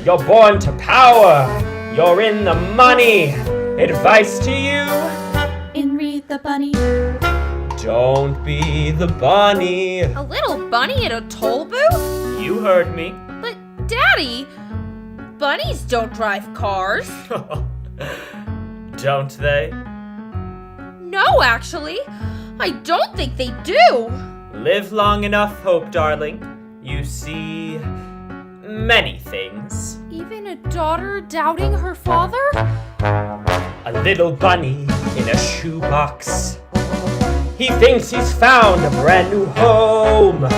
You're born to power. You're in the money. Advice to you? In Read the Bunny. Don't be the bunny. A little bunny at a toll booth? You heard me. But, Daddy, bunnies don't drive cars. Don't they? No, actually. I don't think they do. Live long enough, Hope, darling. You see many things. Even a daughter doubting her father? A little bunny in a shoebox. He thinks he's found a brand new home.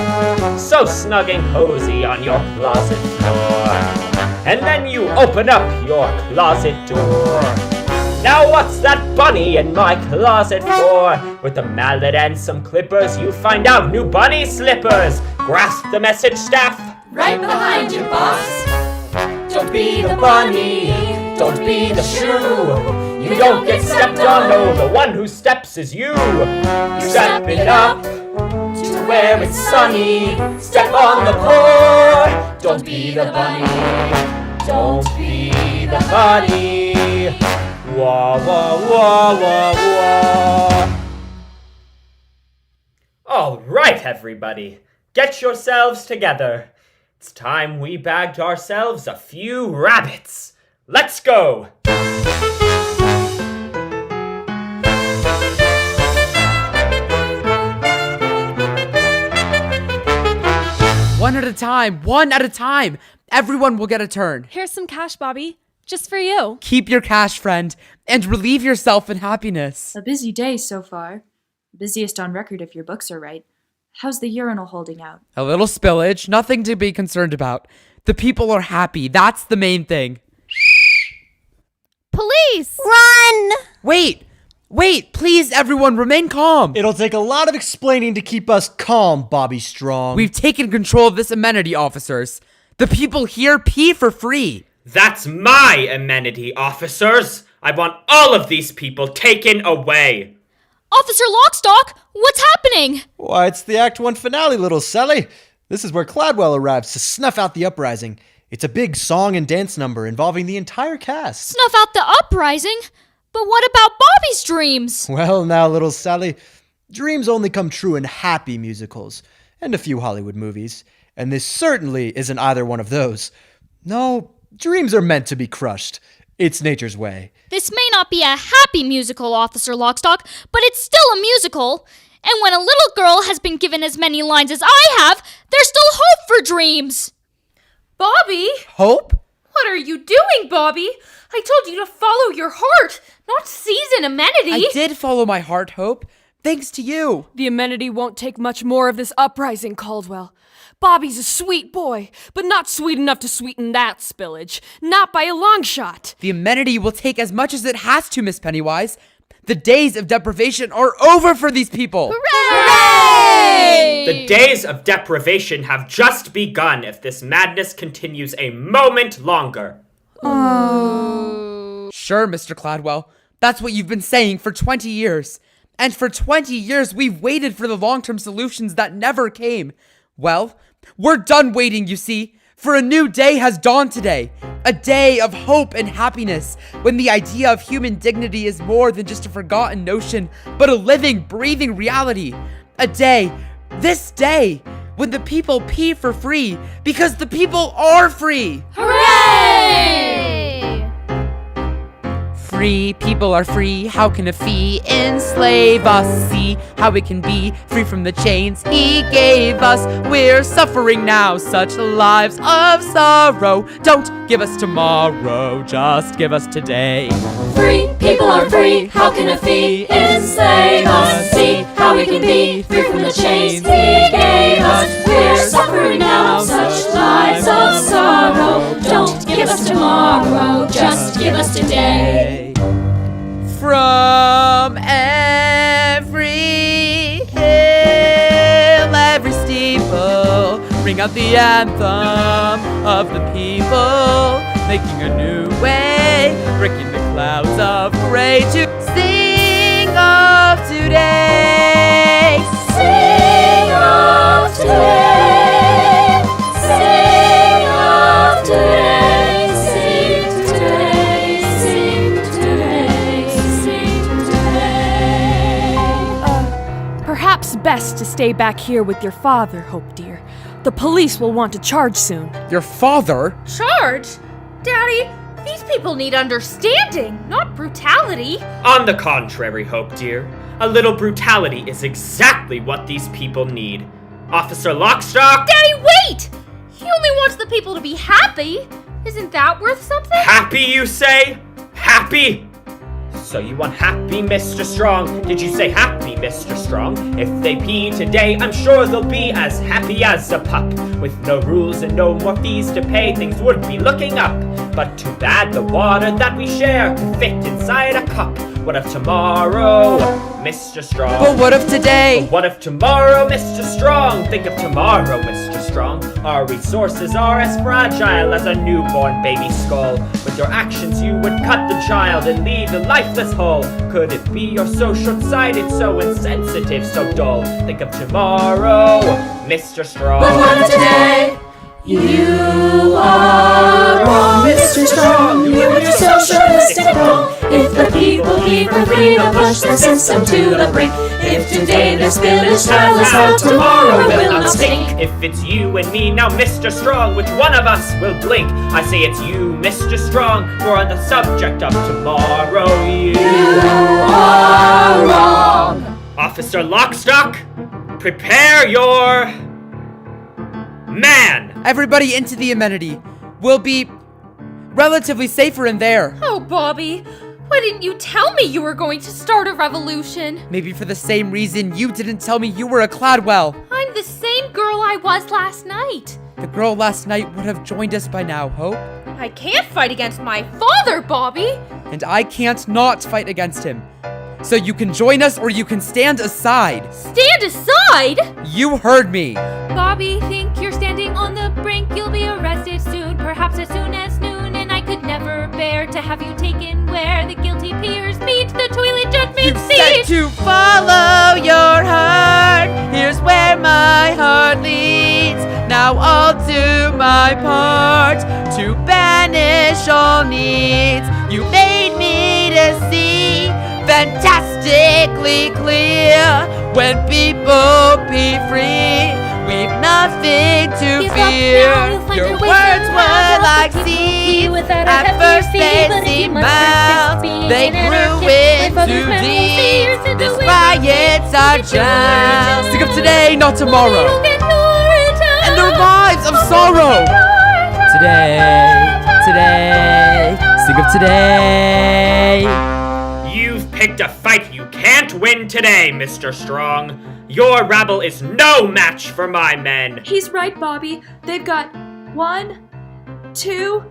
So snug and cozy on your closet floor. And then you open up your closet door. Now what's that bunny in my closet for? With a mallet and some clippers, you find out new bunny slippers. Grasp the message, staff. Right behind you, boss. Don't be the bunny. Don't be the shoe. You don't get stepped on, no, the one who steps is you. Step it up to where it's sunny. Step on the floor. Don't be the bunny. Don't be the bunny. Wah, wah, wah, wah, wah. All right, everybody. Get yourselves together. It's time we bagged ourselves a few rabbits. Let's go. One at a time. Everyone will get a turn. Here's some cash, Bobby. Just for you. Keep your cash, friend, and relieve yourself in happiness. A busy day so far. Busiest on record if your books are right. How's the urinal holding out? A little spillage, nothing to be concerned about. The people are happy, that's the main thing. Police! Run! Wait, please everyone, remain calm. It'll take a lot of explaining to keep us calm, Bobby Strong. We've taken control of this amenity, officers. The people here pee for free. That's my amenity, officers. I want all of these people taken away. Officer Lockstock, what's happening? Why, it's the Act 1 finale, little Sally. This is where Cladwell arrives to snuff out the uprising. It's a big song and dance number involving the entire cast. Snuff out the uprising? But what about Bobby's dreams? Well, now, little Sally, dreams only come true in happy musicals and a few Hollywood movies, and this certainly isn't either one of those. No, dreams are meant to be crushed. It's nature's way. This may not be a happy musical, Officer Lockstock, but it's still a musical. And when a little girl has been given as many lines as I have, there's still hope for dreams. Bobby? Hope? What are you doing, Bobby? I told you to follow your heart, not seize an amenity. I did follow my heart, Hope. Thanks to you. The amenity won't take much more of this uprising, Caldwell. Bobby's a sweet boy, but not sweet enough to sweeten that spillage. Not by a long shot. The amenity will take as much as it has to, Miss Pennywise. The days of deprivation are over for these people. Hooray! The days of deprivation have just begun if this madness continues a moment longer. Sure, Mr. Cladwell. That's what you've been saying for 20 years. And for 20 years, we've waited for the long-term solutions that never came. Well, we're done waiting, you see. For a new day has dawned today. A day of hope and happiness, when the idea of human dignity is more than just a forgotten notion, but a living, breathing reality. A day, this day, when the people pee for free, because the people are free. Hooray! Free people are free. How can a fee enslave us? See how it can be free from the chains he gave us. We're suffering now, such lives of sorrow. Don't give us tomorrow, just give us today. Free people are free. How can a fee enslave us? See how we can be free from the chains he gave us. We're suffering now, such lives of sorrow. Don't give us tomorrow, just give us today. From every hill, every steeple, ring out the anthem of the people, making a new way, breaking the clouds of gray to sing of today. Sing of today. Sing of today. Sing today. Sing today. Sing today. Perhaps best to stay back here with your father, Hope dear. The police will want to charge soon. Your father? Charge? Daddy, these people need understanding, not brutality. On the contrary, Hope dear, a little brutality is exactly what these people need. Officer Lockstock! Daddy, wait! He only wants the people to be happy. Isn't that worth something? Happy, you say? Happy? So you want happy, Mr. Strong? Did you say happy, Mr. Strong? If they pee today, I'm sure they'll be as happy as a pup. With no rules and no more fees to pay, things would be looking up. But too bad the water that we share can fit inside a cup. What of tomorrow, Mr. Strong? But what of today? But what of tomorrow, Mr. Strong? Think of tomorrow, Mr. Strong. Our resources are as fragile as a newborn baby skull. With your actions you would cut the child and leave the lifeless whole. Could it be you're so short-sighted, so insensitive, so dull? Think of tomorrow, Mr. Strong. But what of today? You are wrong, Mr. Strong. You and your socialistic wrong. If the people keep for freedom, push the system to the brink. If today there's spillage, tell us how tomorrow will not stink. If it's you and me now, Mr. Strong, which one of us will blink? I say it's you, Mr. Strong. We're on the subject of tomorrow. You are wrong. Officer Lockstock, prepare your man. Everybody into the amenity. We'll be relatively safer in there. Oh, Bobby, why didn't you tell me you were going to start a revolution? Maybe for the same reason you didn't tell me you were a Cladwell. I'm the same girl I was last night. The girl last night would have joined us by now, Hope. I can't fight against my father, Bobby. And I can't not fight against him. So you can join us or you can stand aside. Stand aside? You heard me. Bobby, think you're standing on the brink. You'll be arrested soon, perhaps as soon as noon. And I could never bear to have you taken where the guilty peers meet the toilet judgment seat. Said to follow your heart. Here's where my heart leads. Now I'll do my part to banish all needs. You made me to see fantastically clear. When people be free, we've nothing to fear. Your words were like seeds. At first they seemed mild. They grew into deeds. This riot's our child. Think of today, not tomorrow. And their lives of sorrow. Today, think of today. You've picked a fight you can't win today, Mr. Strong. Your rabble is no match for my men. He's right, Bobby. They've got 1, 2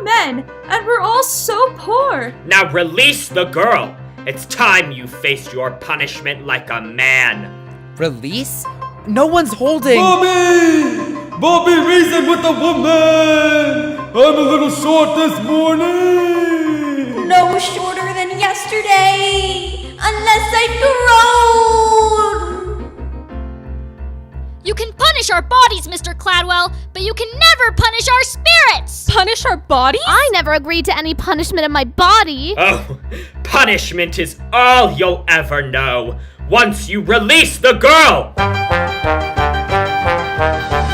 men, and we're all so poor. Now release the girl. It's time you faced your punishment like a man. Release? No one's holding. Bobby! Bobby, reason with the woman! I'm a little short this morning! No shorter than yesterday, unless I grow. You can punish our bodies, Mr. Cladwell, but you can never punish our spirits! Punish our bodies? I never agreed to any punishment of my body. Oh, punishment is all you'll ever know once you release the girl!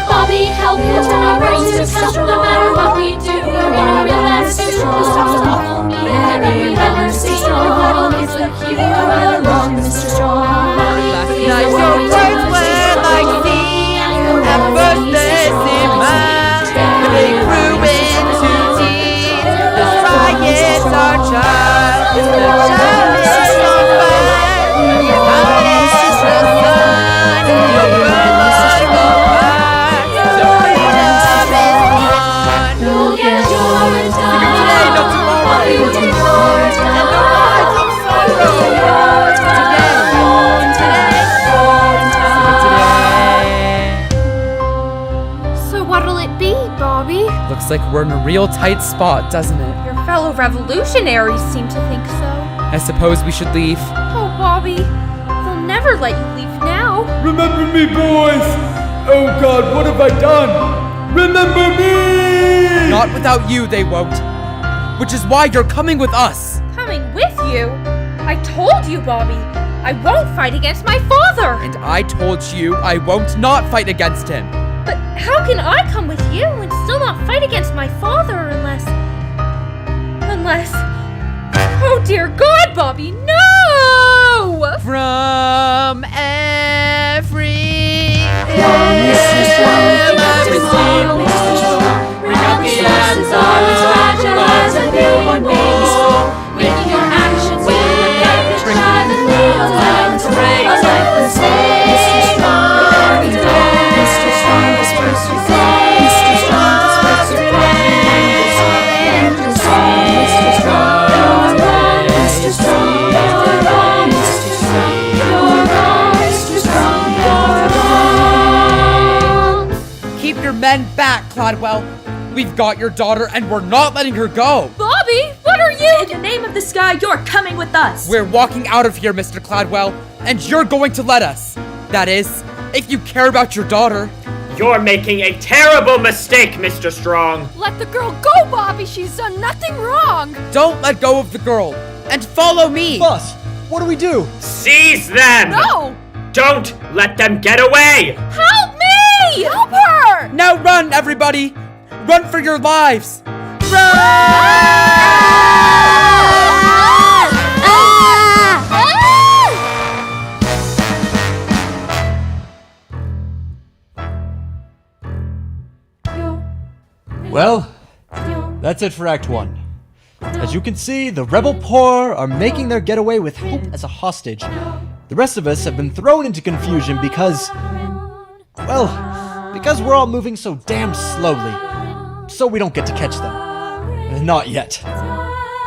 Bobby, help me turn our brains to touch. No matter what we do, we're gonna realize too strong. And we never stay strong. It's the cure right along, Mr. Strong. Last night your words were like seeds. At first they seemed mild, but they grew into deeds. This riot's our child. The child is on fire. Behind the sun, your world like a fire. So freedom is on. You'll get your time. Today, not tomorrow. You'll get your time. And the lives of sorrow. So what'll it be, Bobby? Looks like we're in a real tight spot, doesn't it? Your fellow revolutionaries seem to think so. I suppose we should leave. Oh, Bobby, they'll never let you leave now. Remember me, boys! Oh God, what have I done? Remember me! Not without you, they won't. Which is why you're coming with us. Coming with you? I told you, Bobby, I won't fight against my father. And I told you I won't not fight against him. But how can I come with you and still not fight against my father unless... Oh dear God, Bobby, no! From every Mr. Strong, Mr. Strong, bring out the senses always fragile as a newborn baby. Making your actions with rather than a lifeless break. A lifeless day. Mr. Strong, Mr. Strong, disperse your day. Mr. Strong, disperse your day. Mr. Strong, Mr. Strong, you're wrong. Mr. Strong, you're wrong. Mr. Strong, you're wrong. Mr. Strong, you're wrong. Keep your men back, Cladwell. We've got your daughter and we're not letting her go. Bobby, what are you? In the name of the sky, you're coming with us. We're walking out of here, Mr. Cladwell, and you're going to let us. That is, if you care about your daughter. You're making a terrible mistake, Mr. Strong. Let the girl go, Bobby. She's done nothing wrong. Don't let go of the girl, and follow me. Boss, what do we do? Seize them! No! Don't let them get away! Help me! Help her! Now run, everybody! Run for your lives! Well, That's it for Act 1. As you can see, the rebel poor are making their getaway with Hope as a hostage. The rest of us have been thrown into confusion because we're all moving so damn slowly. So we don't get to catch them. Not yet.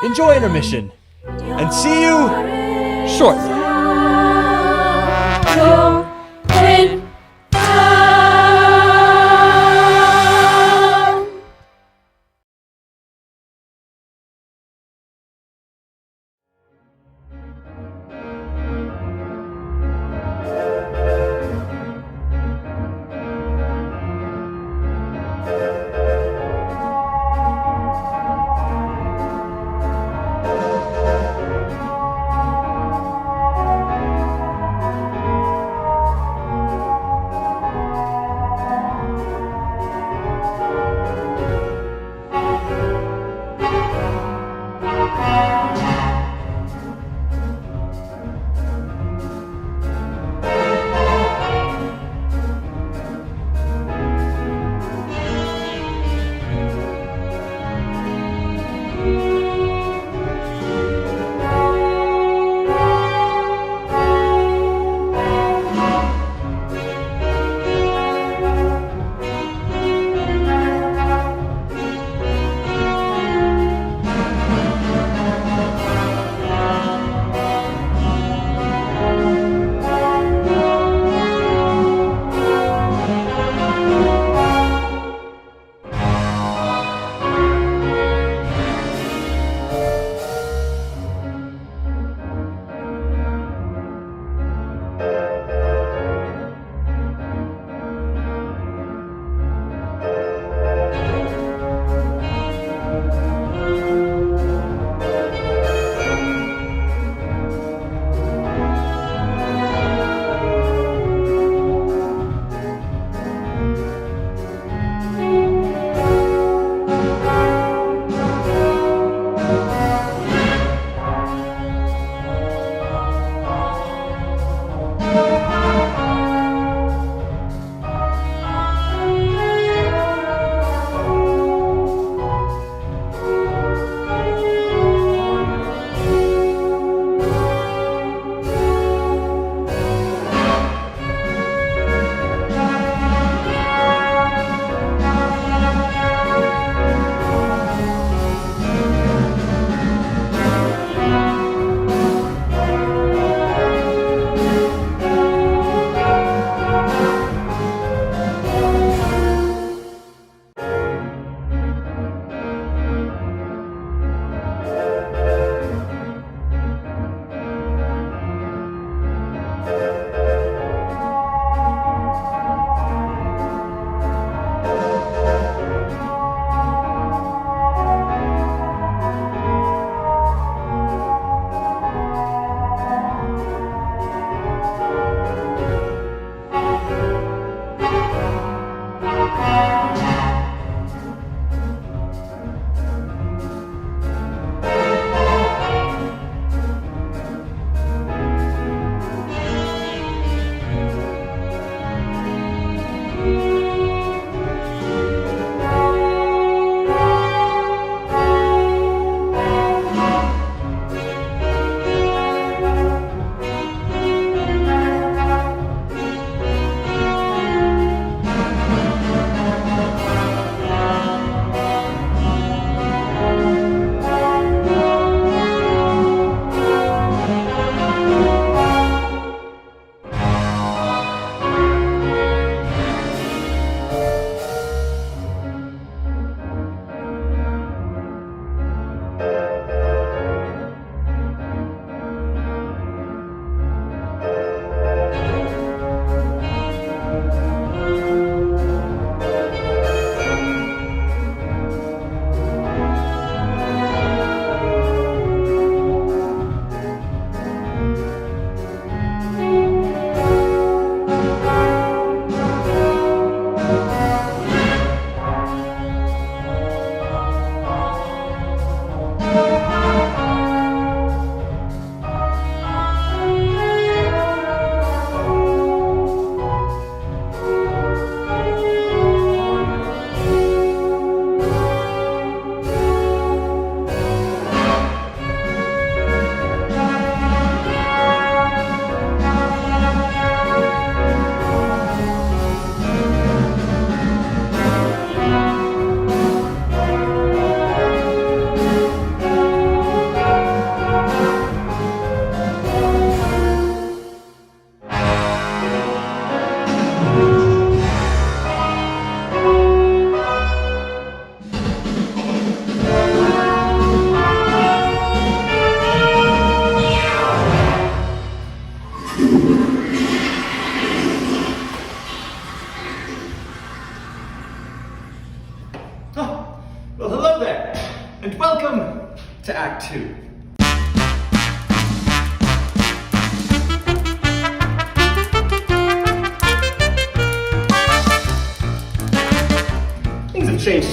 Enjoy intermission. And see you shortly.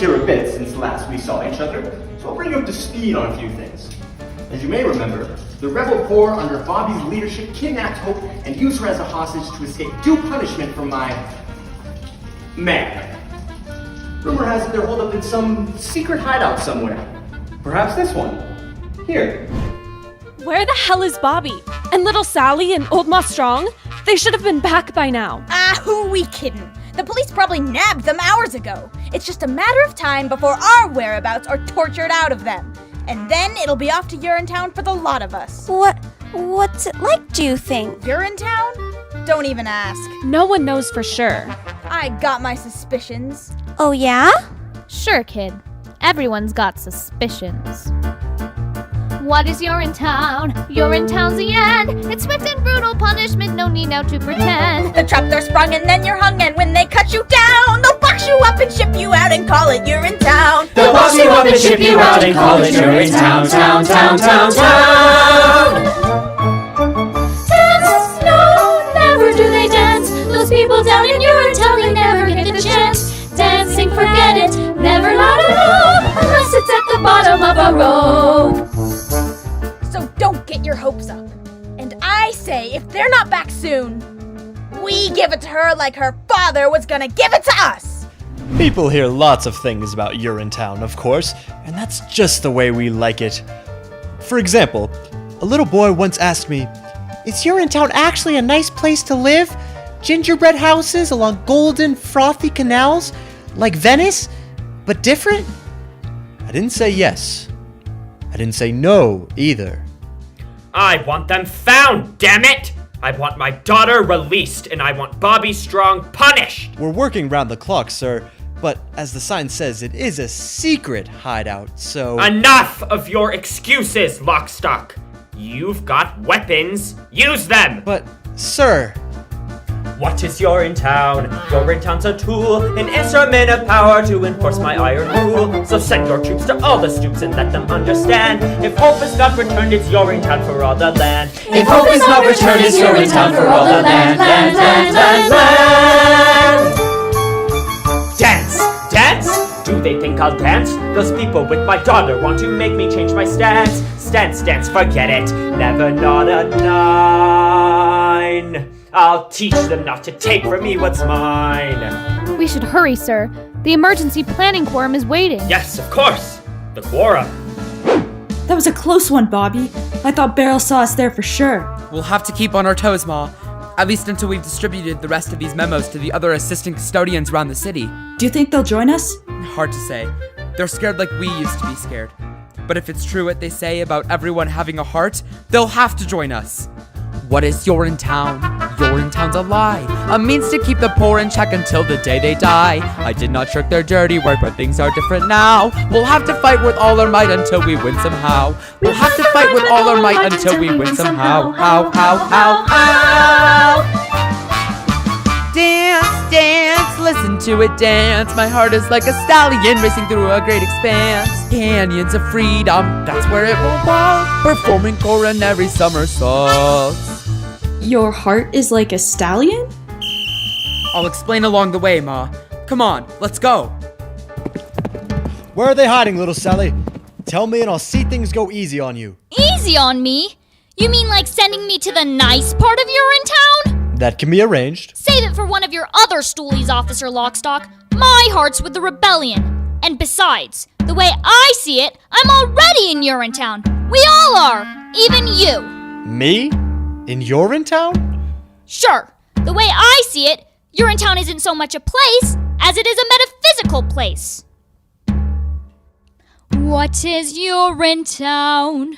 here a bit since last we saw each other, so I'll bring you up to speed on a few things. As you may remember, the rebel corps under Bobby's leadership kidnapped Hope and used her as a hostage to escape due punishment from my man. Rumor has it they're holed up in some secret hideout somewhere. Perhaps this one. Here. Where the hell is Bobby? And little Sally and Old Ma Strong? They should have been back by now. Who we kidding? The police probably nabbed them hours ago. It's just a matter of time before our whereabouts are tortured out of them. And then it'll be off to Urinetown for the lot of us. What's it like, do you think? Urinetown? Don't even ask. No one knows for sure. I got my suspicions. Oh, yeah? Sure, kid. Everyone's got suspicions. What is Urinetown? Urinetown's the end. It's swift and brutal punishment, no need now to pretend. The traps are sprung and then you're hung, and when they cut you down, they'll box you up and ship you out and call it Urinetown. They'll box you up and ship you out and call it Urinetown, town, town, town, town. Dance? No, never do they dance. Those people down in Urinetown, they never get the chance. Dancing, forget it, never not at all, unless it's at the bottom of a rope. So don't get your hopes up. And I say, if they're not back soon, we give it to her like her father was gonna give it to us. People hear lots of things about Urinetown, of course, and that's just the way we like it. For example, a little boy once asked me, "Is Urinetown actually a nice place to live? Gingerbread houses along golden, frothy canals? Like Venice, but different?" I didn't say yes. I didn't say no, either. I want them found, damn it! I want my daughter released, and I want Bobby Strong punished! We're working round the clock, sir, but as the sign says, it is a secret hideout, so... Enough of your excuses, Lockstock! You've got weapons, use them! But, sir... What is Urinetown? Urinetown's a tool, an instrument of power to enforce my iron rule. So send your troops to all the stoops and let them understand. If hope is not returned, it's Urinetown for all the land. If hope is not returned, it's Urinetown for all the land, land, land, land, land. Dance! Dance? Do they think I'll dance? Those people with my daughter want to make me change my stance. Stance, dance, forget it. Never not a 9. I'll teach them not to take from me what's mine. We should hurry, sir. The emergency planning quorum is waiting. Yes, of course. The quorum. That was a close one, Bobby. I thought Beryl saw us there for sure. We'll have to keep on our toes, Ma. At least until we've distributed the rest of these memos to the other assistant custodians around the city. Do you think they'll join us? Hard to say. They're scared like we used to be scared. But if it's true what they say about everyone having a heart, they'll have to join us. What is Urinetown? Urinetown's a lie. A means to keep the poor in check until the day they die. I did not shirk their dirty work, but things are different now. We'll have to fight with all our might until we win somehow. We'll have to fight with all our might until we win somehow. How, how. Dance, dance, listen to it dance. My heart is like a stallion racing through a great expanse. Canyons of freedom, that's where it will walk. Performing coronary somersaults. Your heart is like a stallion? I'll explain along the way, Ma. Come on, let's go. Where are they hiding, little Sally? Tell me and I'll see things go easy on you. Easy on me? You mean like sending me to the nice part of Urinetown? That can be arranged. Save it for one of your other stoolies, Officer Lockstock. My heart's with the rebellion. And besides, the way I see it, I'm already in Urinetown. We all are, even you. Me? In Urinetown? Sure. The way I see it, Urinetown isn't so much a place as it is a metaphysical place. What is Urinetown?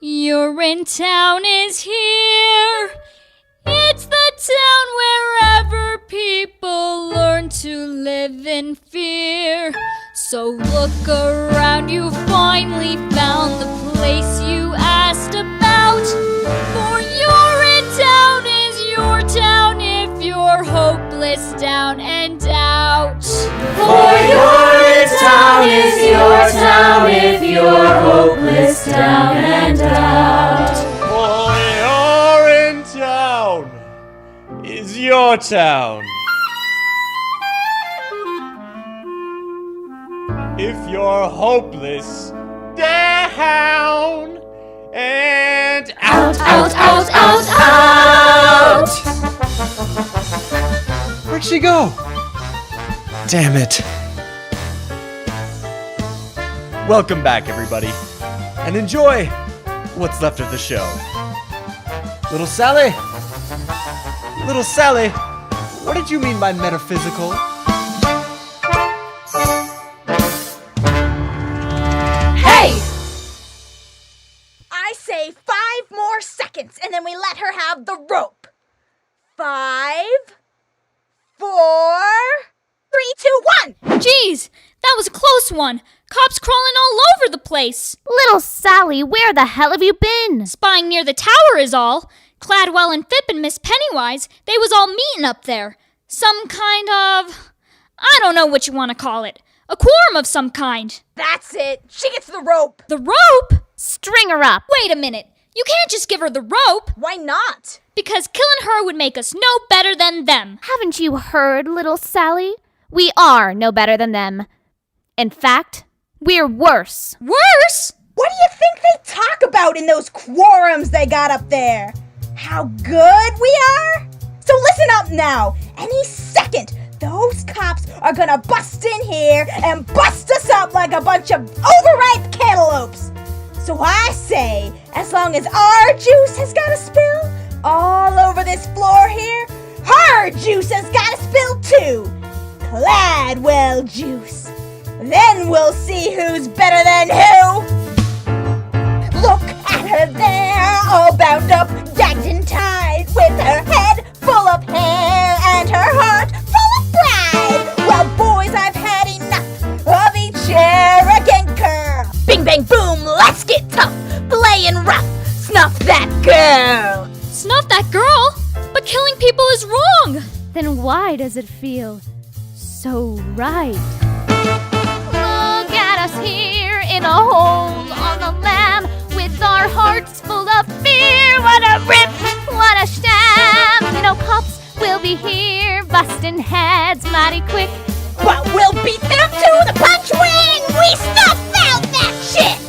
Urinetown is here. It's the town wherever people learn to live in fear. So look around, you finally found the place you asked about. For Urinetown is your town if you're hopeless, down and out. For Urinetown is your town if you're hopeless, down and out. Urinetown is your town. if you're hopeless, down and out. Where'd she go? Damn it. Welcome back, everybody, and enjoy what's left of the show. Little Sally, what did you mean by metaphysical? Hey! I say 5 more seconds and then we let her have the rope. 5, 4, 3, 2, 1! Jeez, that was a close one. Cops crawling all over the place. Little Sally, where the hell have you been? Spying near the tower is all. Cladwell and Phipp and Miss Pennywise, they was all meeting up there. Some kind of... I don't know what you want to call it. A quorum of some kind. That's it. She gets the rope. The rope? String her up. Wait a minute. You can't just give her the rope. Why not? Because killing her would make us no better than them. Haven't you heard, little Sally? We are no better than them. In fact, we're worse. Worse? What do you think they talk about in those quorums they got up there? How good we are? So listen up now. Any second, those cops are gonna bust in here and bust us up like a bunch of overripe cantaloupes. So I say, as long as our juice has got to spill all over this floor here, her juice has got to spill too. Cladwell juice. Then we'll see who's better than who. Look at her there, all bound up, gagged and tied, with her head full of hair and her heart full of pride. Well, boys, I've had enough of each arrogant girl. Bing, bang, boom, let's get tough, playing rough, snuff that girl. Snuff that girl? But killing people is wrong. Then why does it feel so right? Look at us here in a hole on the land, with our hearts full of fear. What a rip, what a sham. You know, cops will be here, busting heads mighty quick. But we'll beat them to the punch ring. We snuffed out that chick.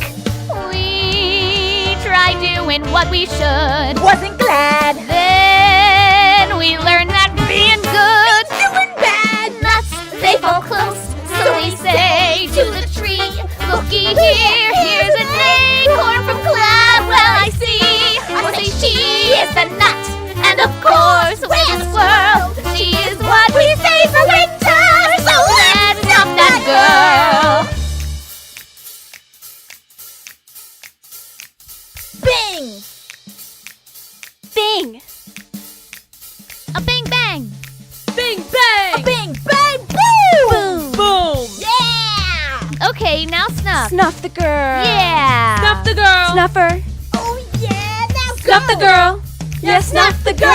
We tried doing what we should. Wasn't glad. Then we learned that being good is doing bad. Nuts, they fall close. So we say to the tree, looky here, here's an acorn from Cladwell I see. I say she is the nut, and of course with the swirl, she is what we say for winter. So let's snuff that girl. Bing! Bing! A bing bang. Bing bang! A bing bang boom! Boom! Yeah! Okay, now snuff. Snuff the girl. Yeah. Snuff the girl! Snuff her. Oh yeah, now Snuff go! the girl! Yeah, snuff the girl!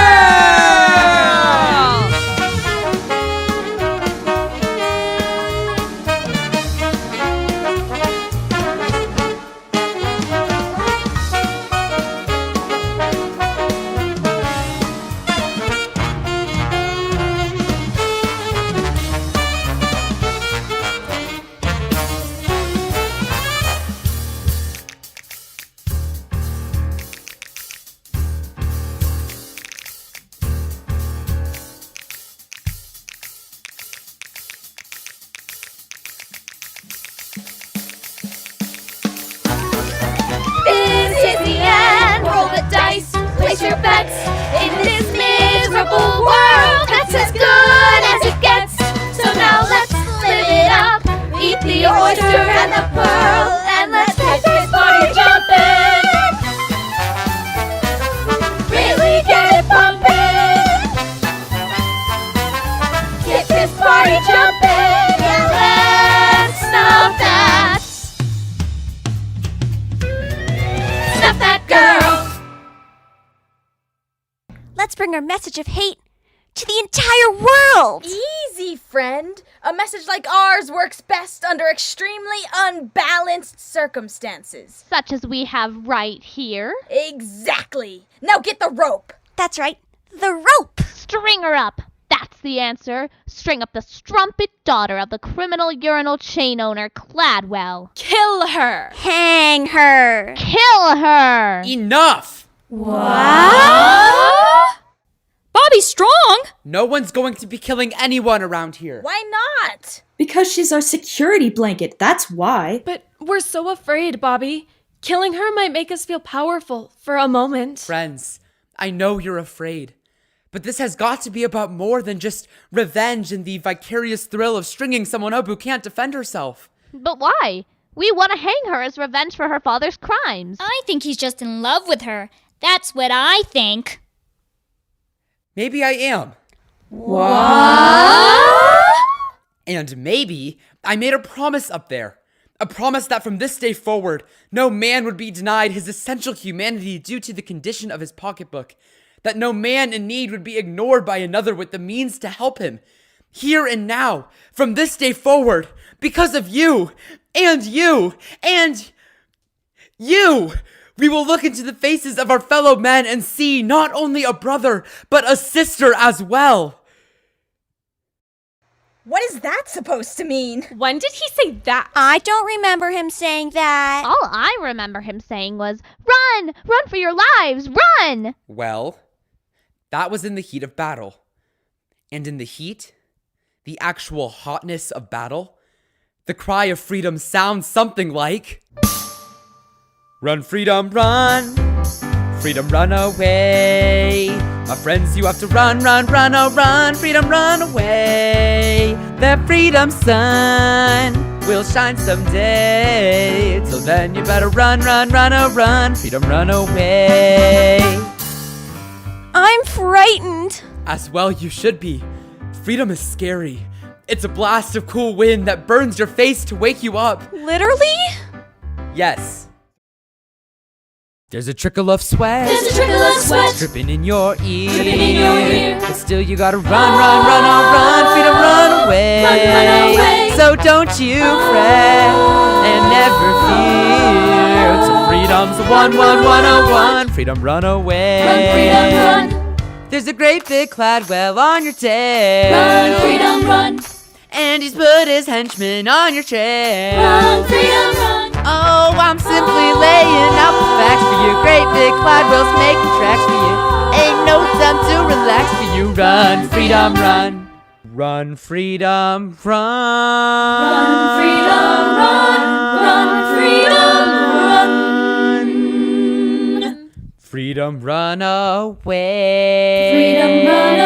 Place your bets in this miserable world that's as good as it gets. So now let's live it up, eat the oyster and the pearl, and let's get this party jumping. Really get it pumping. Get this party jumping, and let's snuff that. Snuff that girl. Let's bring our message of hate to the entire world! Easy, friend. A message like ours works best under extremely unbalanced circumstances. Such as we have right here. Exactly. Now get the rope. That's right, the rope! String her up. That's What's the answer? String up the strumpet daughter of the criminal urinal chain owner, Cladwell. Kill her! Hang her! Kill her! Enough! What? Bobby Strong? No one's going to be killing anyone around here. Why not? Because she's our security blanket, that's why. But we're so afraid, Bobby. Killing her might make us feel powerful for a moment. Friends, I know you're afraid. But this has got to be about more than just revenge and the vicarious thrill of stringing someone up who can't defend herself. But why? We want to hang her as revenge for her father's crimes. I think he's just in love with her. That's what I think. Maybe I am. What? And maybe I made a promise up there. A promise that from this day forward, no man would be denied his essential humanity due to the condition of his pocketbook. That no man in need would be ignored by another with the means to help him. Here and now, from this day forward, because of you, and you, and you, we will look into the faces of our fellow men and see not only a brother, but a sister as well. What is that supposed to mean? When did he say that? I don't remember him saying that. All I remember him saying was, "Run! Run for your lives! Run!" Well, that was in the heat of battle. And in the heat, the actual hotness of battle, the cry of freedom sounds something like... Run, freedom, run! Freedom, run away! My friends, you have to run, run, run, oh run! Freedom, run away! The freedom sun will shine someday. Till then, you better run, run, run, oh run! Freedom, run away! I'm frightened. As well you should be. Freedom is scary. It's a blast of cool wind that burns your face to wake you up. Literally? Yes. There's a trickle of sweat. There's a trickle of sweat dripping in your ear. dripping in your ear. But still you gotta run, run, run, oh run. Freedom, run away. Run away. So don't you fret and never fear. Till freedom's 11101. Freedom, run away. Run, freedom, run. There's a great big Cladwell on your tail. Run, freedom, run. And he's put his henchmen on your trail. Run, freedom, run. Oh, I'm simply laying out the facts for you. Great big Cladwell's making tracks for you. Ain't no time to relax for you. Run, freedom, run. Run, freedom, run. Run, freedom, run. Run, freedom, run. Freedom, run away. Freedom, run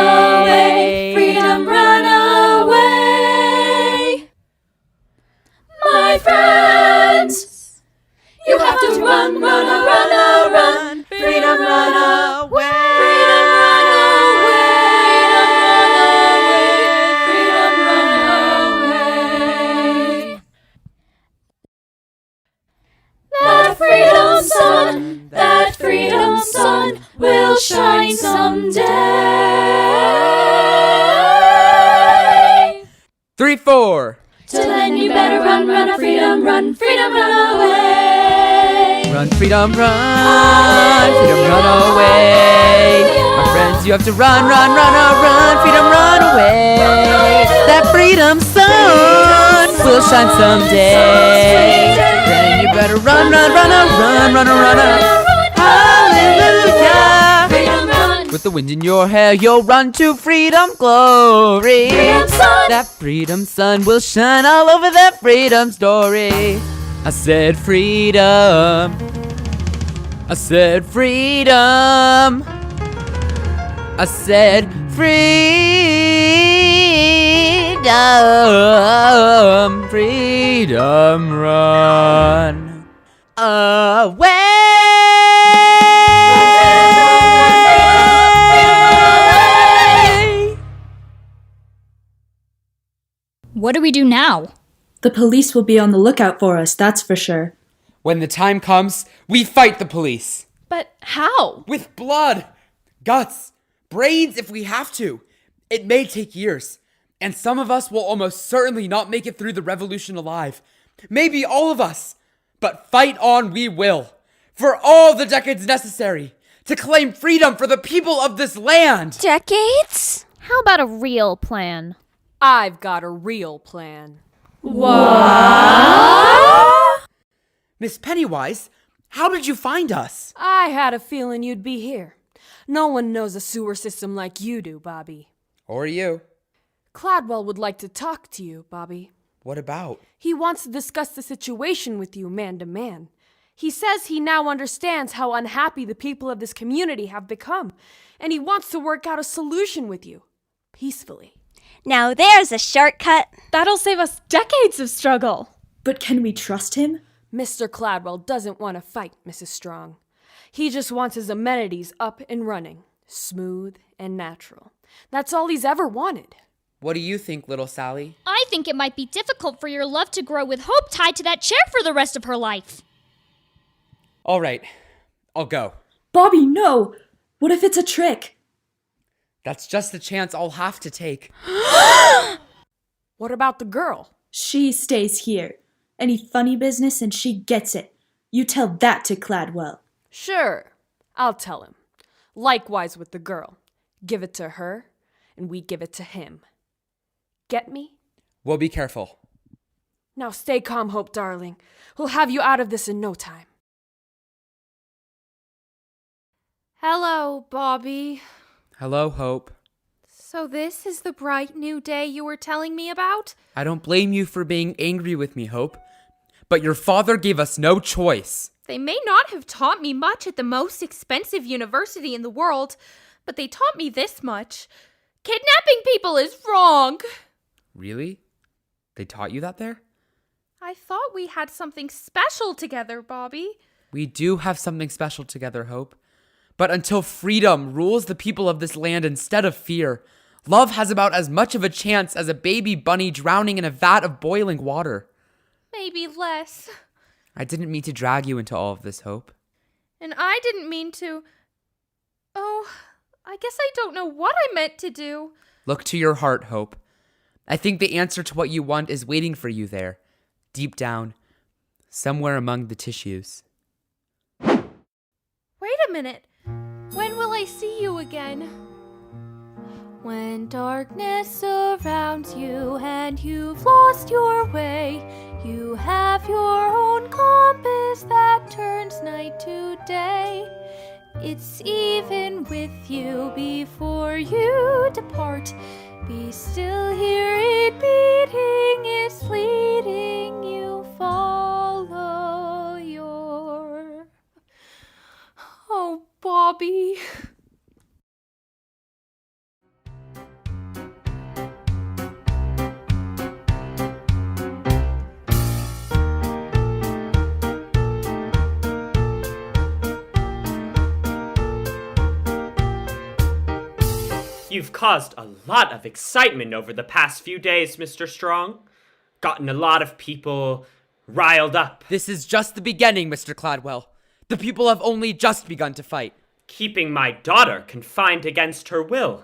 away. Freedom, run away. My friends, you have to run, run, run, run. Freedom, run away. Freedom, run away. Freedom, run away. That freedom sun will shine someday. 3, 4. Till then you better run, run, freedom, run, freedom, run away. Run, freedom, run. Freedom, run away. My friends, you have to run, run, run, oh, run. Freedom, run away. That freedom sun will shine someday. Then you better run, run, run, oh, run, run, run, run. Hallelujah. Freedom, run. With the wind in your hair, you'll run to freedom glory. Freedom sun. That freedom sun will shine all over that freedom story. I said freedom. I said freedom. I said freedom. Freedom, run away. What do we do now? The police will be on the lookout for us, that's for sure. When the time comes, we fight the police. But how? With blood, guts, brains if we have to. It may take years, and some of us will almost certainly not make it through the revolution alive. Maybe all of us. But fight on we will. For all the decades necessary to claim freedom for the people of this land. Decades? How about a real plan? I've got a real plan. Miss Pennywise, how did you find us? I had a feeling you'd be here. No one knows a sewer system like you do, Bobby. Or you. Cladwell would like to talk to you, Bobby. What about? He wants to discuss the situation with you man to man. He says he now understands how unhappy the people of this community have become, and he wants to work out a solution with you, peacefully. Now there's a shortcut. That'll save us decades of struggle. But can we trust him? Mr. Cladwell doesn't want to fight, Mrs. Strong. He just wants his amenities up and running, smooth and natural. That's all he's ever wanted. What do you think, little Sally? I think it might be difficult for your love to grow with Hope tied to that chair for the rest of her life. All right, I'll go. Bobby, no! What if it's a trick? That's just the chance I'll have to take. What about the girl? She stays here. Any funny business and she gets it. You tell that to Cladwell. Sure, I'll tell him. Likewise with the girl. Give it to her, and we give it to him. Get me? We'll be careful. Now stay calm, Hope, darling. We'll have you out of this in no time. Hello, Bobby. Hello, Hope. So this is the bright new day you were telling me about? I don't blame you for being angry with me, Hope. But your father gave us no choice. They may not have taught me much at the most expensive university in the world, but they taught me this much. Kidnapping people is wrong. Really? They taught you that there? I thought we had something special together, Bobby. We do have something special together, Hope. But until freedom rules the people of this land instead of fear, love has about as much of a chance as a baby bunny drowning in a vat of boiling water. Maybe less. I didn't mean to drag you into all of this, Hope. And I didn't mean to... Oh, I guess I don't know what I meant to do. Look to your heart, Hope. I think the answer to what you want is waiting for you there, deep down, somewhere among the tissues. Wait a minute. When will I see you again? When darkness surrounds you and you've lost your way, you have your own compass that turns night to day. It's even with you before you depart. Be still, hear it beating, it's fleeting, you follow your... Oh, Bobby. You've caused a lot of excitement over the past few days, Mr. Strong. Gotten a lot of people riled up. This is just the beginning, Mr. Cladwell. The people have only just begun to fight. Keeping my daughter confined against her will.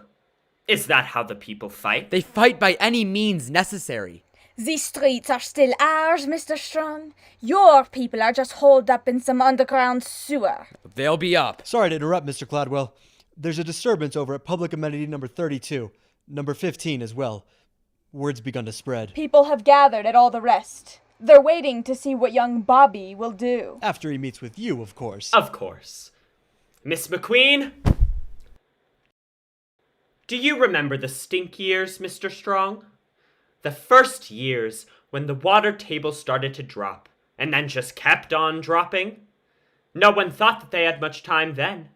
Is that how the people fight? They fight by any means necessary. The streets are still ours, Mr. Strong. Your people are just holed up in some underground sewer. They'll be up. Sorry to interrupt, Mr. Cladwell. There's a disturbance over at public amenity number 32, number 15 as well. Word's begun to spread. People have gathered at all the rest. They're waiting to see what young Bobby will do. After he meets with you, of course. Of course. Miss McQueen? Do you remember the stink years, Mr. Strong? The first years when the water table started to drop, and then just kept on dropping? No one thought that they had much time then.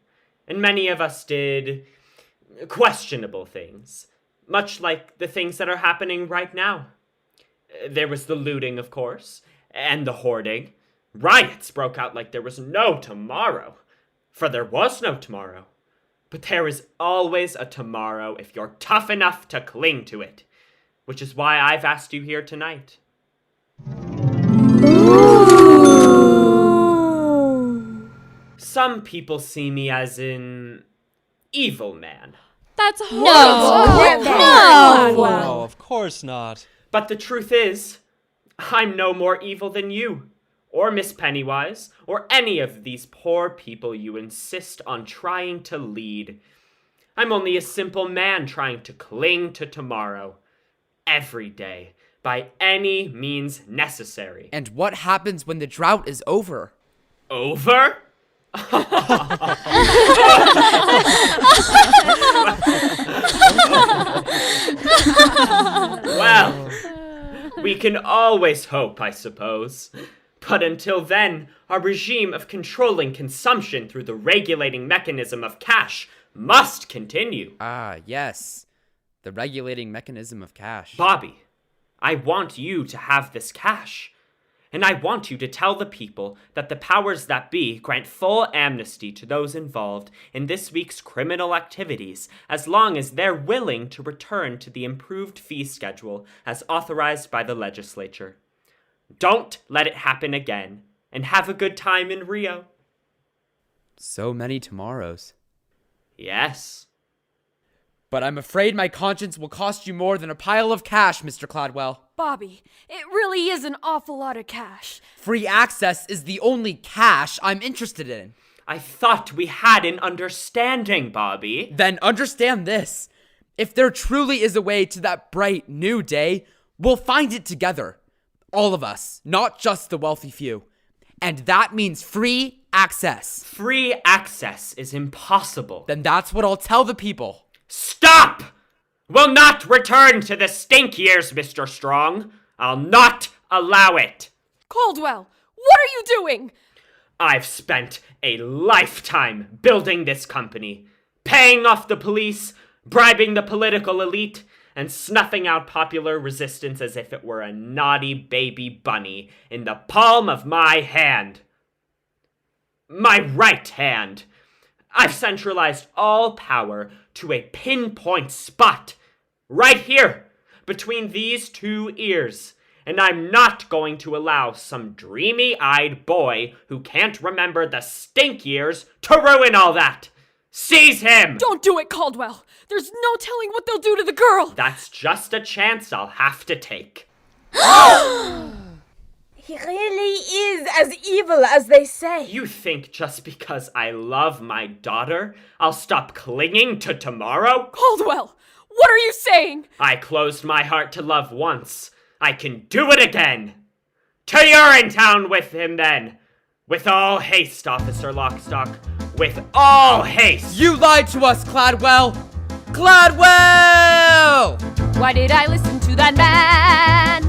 And many of us did questionable things, much like the things that are happening right now. There was the looting, of course, and the hoarding. Riots broke out like there was no tomorrow, for there was no tomorrow. But there is always a tomorrow if you're tough enough to cling to it, which is why I've asked you here tonight. Some people see me as an evil man. That's horrible. No, of course not. But the truth is, I'm no more evil than you, or Miss Pennywise, or any of these poor people you insist on trying to lead. I'm only a simple man trying to cling to tomorrow. Every day, by any means necessary. And what happens when the drought is over? Over? Well, we can always hope, I suppose. But until then, our regime of controlling consumption through the regulating mechanism of cash must continue. Ah, yes. The regulating mechanism of cash. Bobby, I want you to have this cash. And I want you to tell the people that the powers that be grant full amnesty to those involved in this week's criminal activities as long as they're willing to return to the improved fee schedule as authorized by the legislature. Don't let it happen again, and have a good time in Rio. So many tomorrows. Yes. But I'm afraid my conscience will cost you more than a pile of cash, Mr. Cladwell. Bobby, it really is an awful lot of cash. Free access is the only cash I'm interested in. I thought we had an understanding, Bobby. Then understand this. If there truly is a way to that bright new day, we'll find it together. All of us, not just the wealthy few. And that means free access. Free access is impossible. Then that's what I'll tell the people. Stop! We'll not return to the stink years, Mr. Strong. I'll not allow it. Caldwell, what are you doing? I've spent a lifetime building this company, paying off the police, bribing the political elite, and snuffing out popular resistance as if it were a naughty baby bunny in the palm of my hand. My right hand. I've centralized all power to a pinpoint spot, right here, between these two ears. And I'm not going to allow some dreamy-eyed boy who can't remember the stink years to ruin all that. Seize him! Don't do it, Caldwell. There's no telling what they'll do to the girl. That's just a chance I'll have to take. He really is as evil as they say. You think just because I love my daughter, I'll stop clinging to tomorrow? Caldwell, what are you saying? I closed my heart to love once. I can do it again. To Urinetown with him then. With all haste, Officer Lockstock. With all haste. You lied to us, Cladwell! Cladwell! Why did I listen to that man?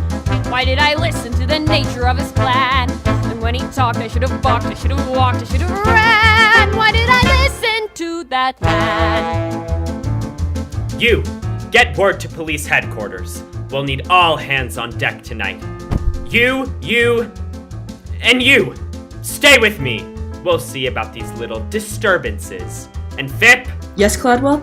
Why did I listen to the nature of his plan? And when he talked, I should have balked, I should have walked, I should have ran. Why did I listen to that man? You, get word to police headquarters. We'll need all hands on deck tonight. You, and you. Stay with me. We'll see about these little disturbances. And Vip? Yes, Cladwell?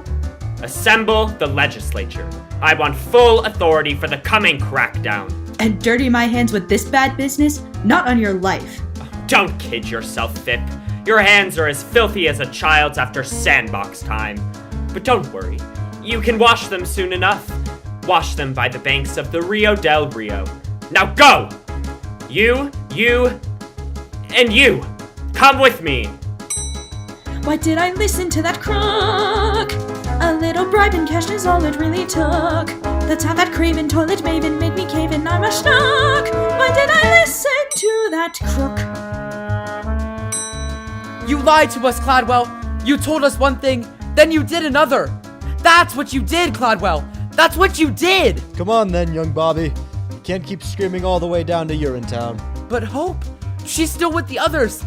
Assemble the legislature. I want full authority for the coming crackdown. And dirty my hands with this bad business? Not on your life. Don't kid yourself, Vip. Your hands are as filthy as a child's after sandbox time. But don't worry. You can wash them soon enough. Wash them by the banks of the Rio del Rio. Now go! You, and you. Come with me. Why did I listen to that crook? A little bribe and cash is all it really took. That's how that craven toilet maven made me cave in. I'm a schnook. Why did I listen to that crook? You lied to us, Cladwell. You told us one thing, then you did another. That's what you did, Cladwell. That's what you did. Come on then, young Bobby. You can't keep screaming all the way down to Urinetown. But Hope, she's still with the others.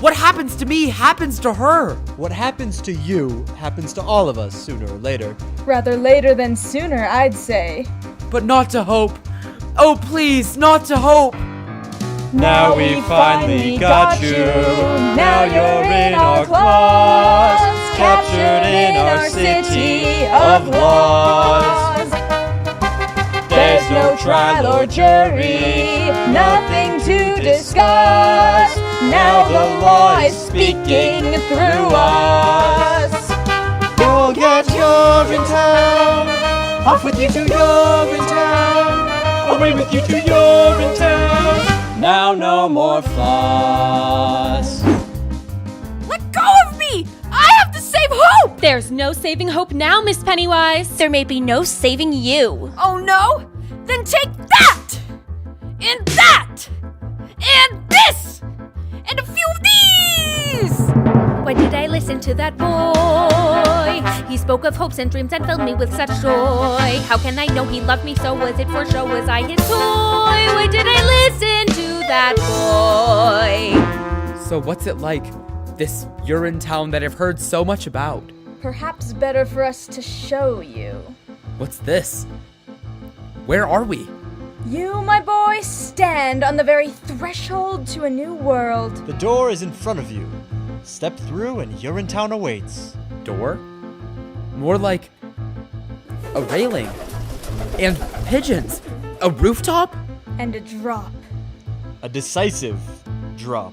What happens to me happens to her. What happens to you happens to all of us sooner or later. Rather later than sooner, I'd say. But not to Hope. Oh, please, not to Hope. Now we finally got you. Now you're in our claws, captured in our city of laws. There's no trial or jury, nothing to discuss. Now the law is speaking through us. You'll get Urinetown, off with you to Urinetown, away with you to Urinetown. Now no more fuss. Let go of me! I have to save hope! There's no saving hope now, Miss Pennywise. There may be no saving you. Oh no? Then take that! And that! And this! And a few of these! Why did I listen to that boy? He spoke of hopes and dreams and filled me with such joy. How can I know he loved me so? Was it for show? Was I his toy? Why did I listen to that boy? So what's it like, this Urinetown that I've heard so much about? Perhaps better for us to show you. What's this? Where are we? You, my boy, stand on the very threshold to a new world. The door is in front of you. Step through and Urinetown awaits. Door? More like a railing. And pigeons. A rooftop? And a drop. A decisive drop.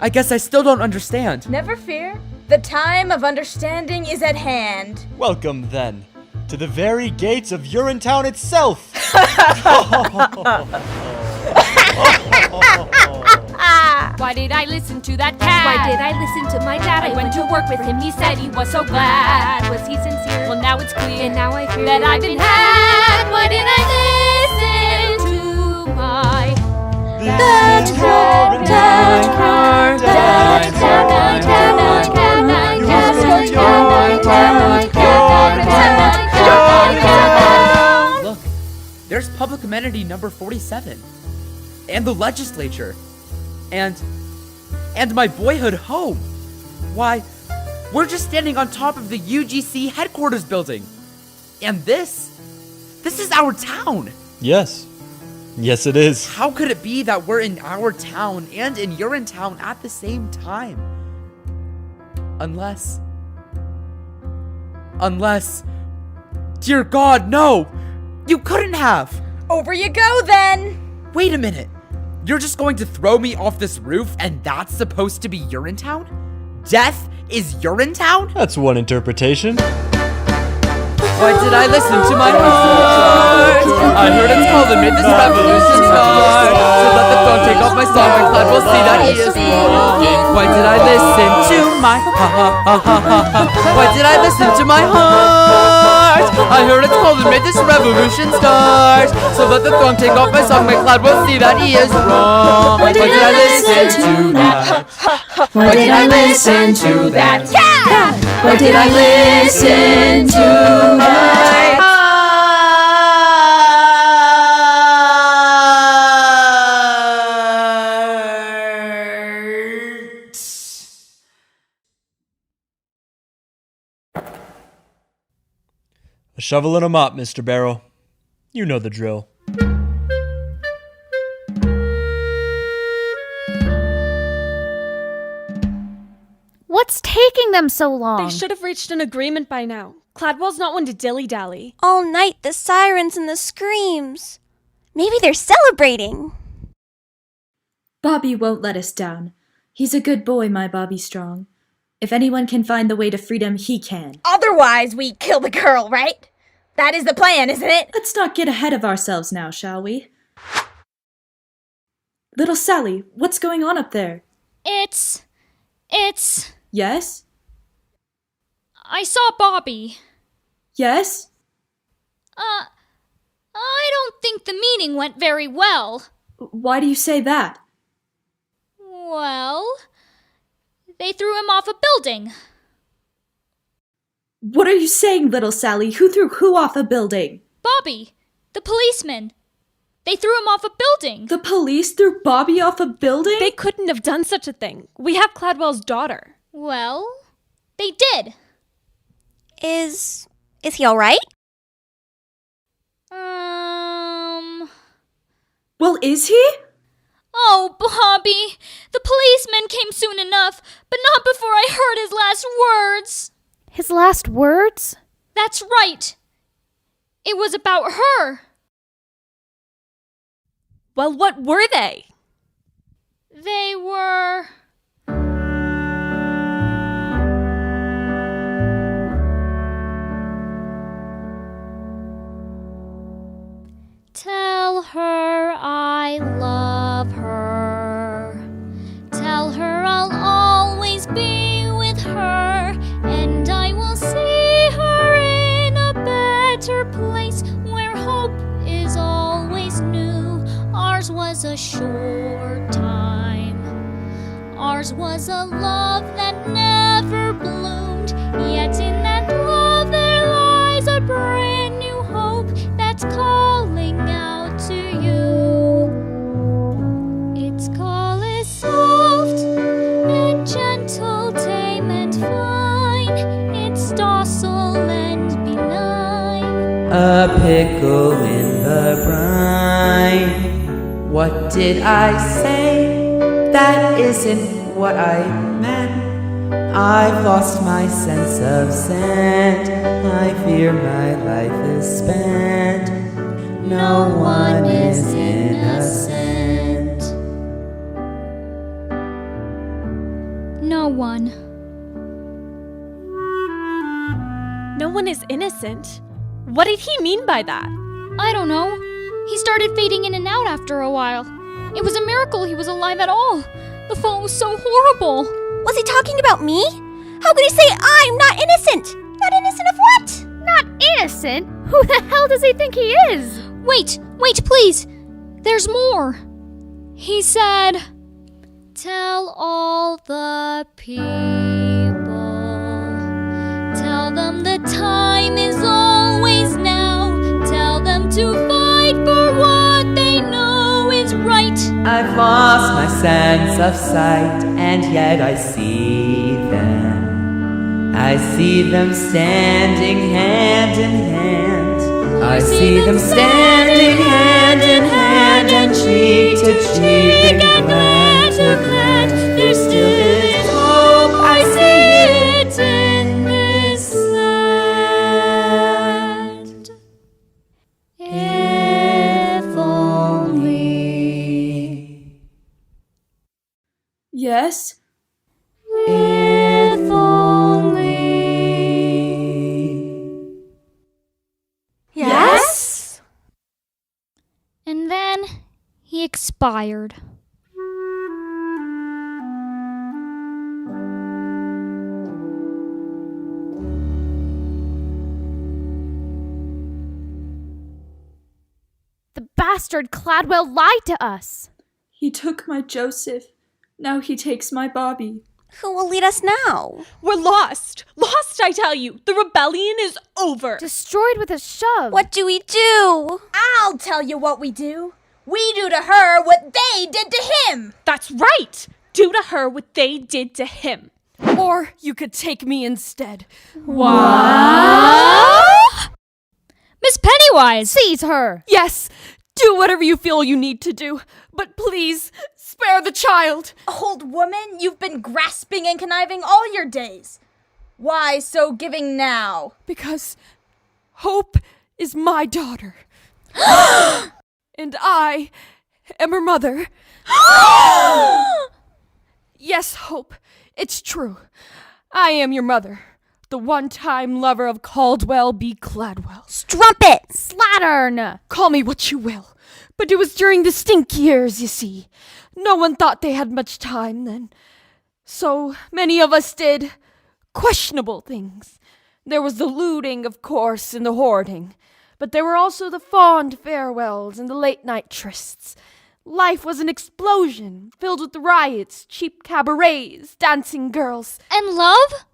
I guess I still don't understand. Never fear. The time of understanding is at hand. Welcome, then, to the very gates of Urinetown itself. Why did I listen to that cat? Why did I listen to my dad? I went to work with him, he said he was so glad. Was he sincere? Well, now it's clear. And now I fear that I've been had. Why did I listen to my That Look, there's public amenity number 47. And the legislature. And my boyhood home. Why, we're just standing on top of the UGC headquarters building. And this is our town. Yes. Yes, it is. How could it be that we're in our town and in Urinetown at the same time? Unless, dear God, no! You couldn't have! Over you go, then! Wait a minute. You're just going to throw me off this roof and that's supposed to be Urinetown? Death is Urinetown? That's one interpretation. Why did I listen to my heart? I heard it's called and made this revolution start. So let the phone take off my song and Cloud will see that he is wrong. Why did I listen to my heart? Why did I listen to my heart? I heard it's called and made this revolution start. So let the phone take off my song, my Cloud will see that he is wrong. Why did I listen to that? Why did I listen to that? Yeah! Why did I listen to that? A shovel and a mop, Mr. Barrow. You know the drill. What's taking them so long? They should have reached an agreement by now. Cladwell's not one to dilly-dally. All night, the sirens and the screams. Maybe they're celebrating. Bobby won't let us down. He's a good boy, my Bobby Strong. If anyone can find the way to freedom, he can. Otherwise, we kill the girl, right? That is the plan, isn't it? Let's not get ahead of ourselves now, shall we? Little Sally, what's going on up there? It's... Yes? I saw Bobby. Yes? I don't think the meeting went very well. Why do you say that? Well, they threw him off a building. What are you saying, little Sally? Who threw who off a building? Bobby, the policeman. They threw him off a building. The police threw Bobby off a building? They couldn't have done such a thing. We have Cladwell's daughter. Well, they did. Is he all right? Well, is he? Oh, Bobby, the policeman came soon enough, but not before I heard his last words. His last words? That's right. It was about her. Well, what were they? They were... Tell her I love her. Tell her I'll always be with her, and I a pickle in the brine. What did I say? That isn't what I meant. I've lost my sense of scent. I fear my life is spent. No one is innocent. No one. No one is innocent? What did he mean by that? I don't know. He started fading in and out after a while. It was a miracle he was alive at all. The fall was so horrible. Was he talking about me? How could he say I'm not innocent? Not innocent of what? Not innocent? Who the hell does he think he is? Wait, please. There's more. He said, tell all the people. Tell them the time is always now. Tell them to fight for what they know is right. I've lost my sense of sight, and yet I see them. I see them standing hand in hand. I see them standing hand in hand and cheek to cheek and glad to glad. There still is hope, I see it in this land. If only. Yes? If only. Yes? And then he expired. The bastard Cladwell lied to us. He took my Joseph. Now he takes my Bobby. Who will lead us now? We're lost. Lost, I tell you. The rebellion is over. Destroyed with a shove. What do we do? I'll tell you what we do. We do to her what they did to him. That's right. Do to her what they did to him. Or you could take me instead. What? Miss Pennywise! Seize her! Yes, do whatever you feel you need to do, but please, spare the child. Old woman, you've been grasping and conniving all your days. Why so giving now? Because Hope is my daughter. And I am her mother. Yes, Hope, it's true. I am your mother. The one-time lover of Caldwell B. Cladwell. Strumpet! Slattern! Call me what you will, but it was during the stink years, you see. No one thought they had much time then. So many of us did questionable things. There was the looting, of course, and the hoarding. But there were also the fond farewells and the late-night trysts. Life was an explosion, filled with riots, cheap cabarets, dancing girls. And love?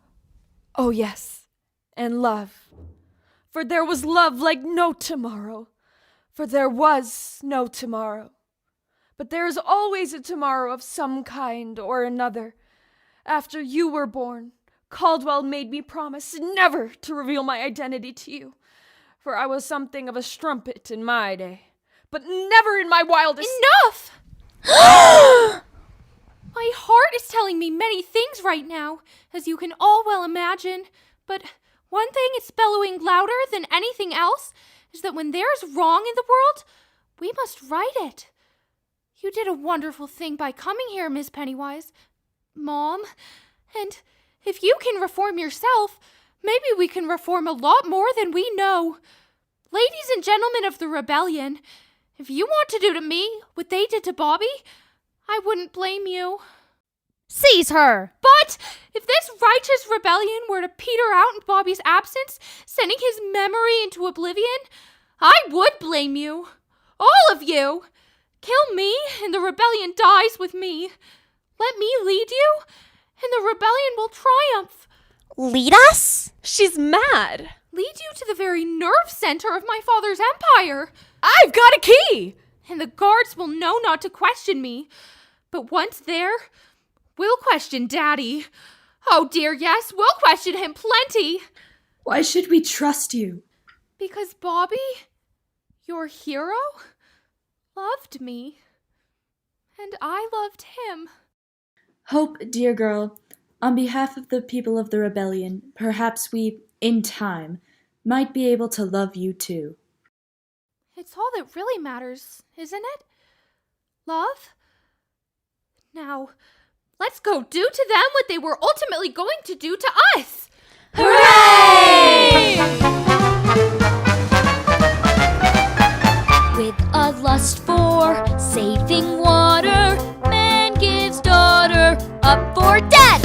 Oh, yes, and love. For there was love like no tomorrow. For there was no tomorrow. But there is always a tomorrow of some kind or another. After you were born, Caldwell made me promise never to reveal my identity to you. For I was something of a strumpet in my day. But never in my wildest... Enough! My heart is telling me many things right now, as you can all well imagine. But one thing it's bellowing louder than anything else is that when there's wrong in the world, we must right it. You did a wonderful thing by coming here, Miss Pennywise. Mom, and if you can reform yourself, maybe we can reform a lot more than we know. Ladies and gentlemen of the rebellion, if you want to do to me what they did to Bobby, I wouldn't blame you. Seize her! But if this righteous rebellion were to peter out in Bobby's absence, sending his memory into oblivion, I would blame you. All of you. Kill me, and the rebellion dies with me. Let me lead you, and the rebellion will triumph. Lead us? She's mad. Lead you to the very nerve center of my father's empire. I've got a key! And the guards will know not to question me. But once there, we'll question Daddy. Oh dear, yes, we'll question him plenty. Why should we trust you? Because Bobby, your hero, loved me. And I loved him. Hope, dear girl, on behalf of the people of the rebellion, perhaps we, in time, might be able to love you too. It's all that really matters, isn't it? Love? Now, let's go do to them what they were ultimately going to do to us! Hooray! With a lust for saving water, man gives daughter up for dead.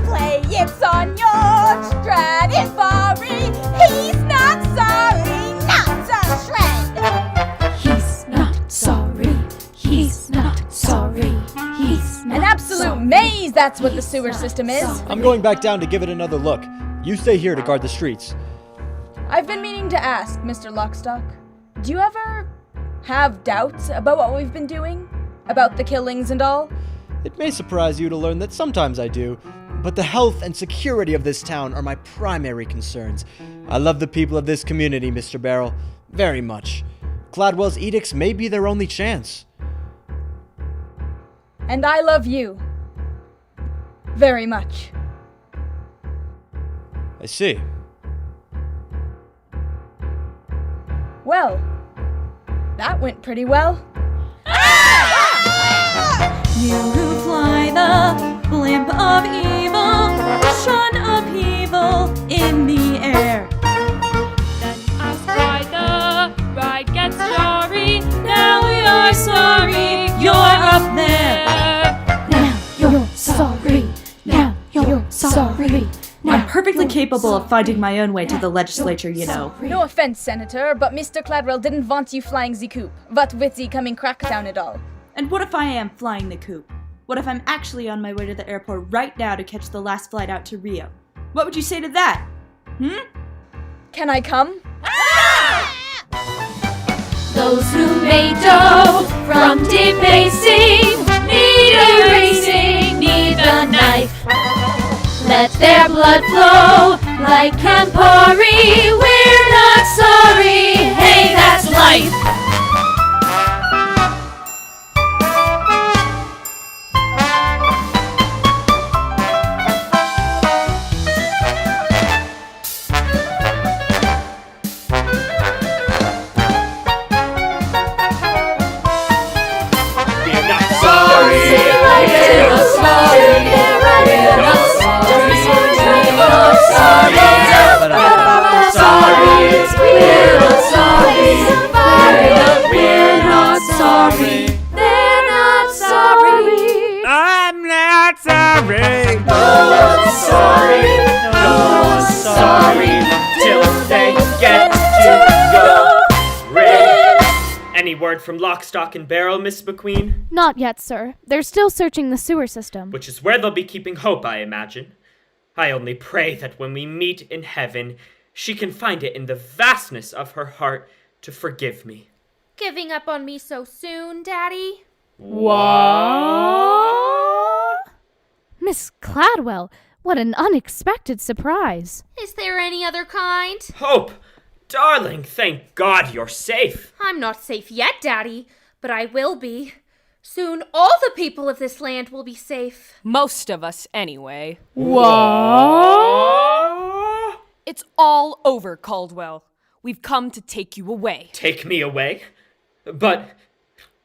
Play it's on your Stradivari. He's not sorry, not a shred. He's not sorry. He's not sorry. He's not An absolute maze, that's what the sewer system is. I'm going back down to give it another look. You stay here to guard the streets. I've been meaning to ask, Mr. Lockstock, do you ever have doubts about what we've been doing? About the killings and all? It may surprise you to learn that sometimes I do, but the health and security of this town are my primary concerns. I love the people of this community, Mr. Barrel, very much. Cladwell's edicts may be their only chance. And I love you. Very much. I see. Well, that went pretty well. You who fly the blimp of evil, shun upheaval in the air. Then ask why the ride gets jarry. Now we are sorry, you're up there. Now you're sorry. Now you're sorry. I'm perfectly capable of finding my own way to the legislature, you know. No offense, Senator, but Mr. Cladwell didn't want you flying the coop. What with the coming crackdown and all. And what if I am flying the coop? What if I'm actually on my way to the airport right now to catch the last flight out to Rio? What would you say to that? Can I come? Those who made dough from debasing need erasing, need the knife. Let their blood flow like Campari. We're not sorry. Hey, that's life. We're not sorry. We're not sorry. We're not They're not sorry. I'm not sorry. No one's sorry. No one's sorry till they get to go ring. Any word from Lock, Stock, and Barrel, Miss McQueen? Not yet, sir. They're still searching the sewer system. Which is where they'll be keeping Hope, I imagine. I only pray that when we meet in heaven, she can find it in the vastness of her heart to forgive me. Giving up on me so soon, Daddy? What? Miss Cladwell, what an unexpected surprise. Is there any other kind? Hope! Darling, thank God you're safe. I'm not safe yet, Daddy, but I will be. Soon all the people of this land will be safe. Most of us, anyway. What? It's all over, Caldwell. We've come to take you away. Take me away? But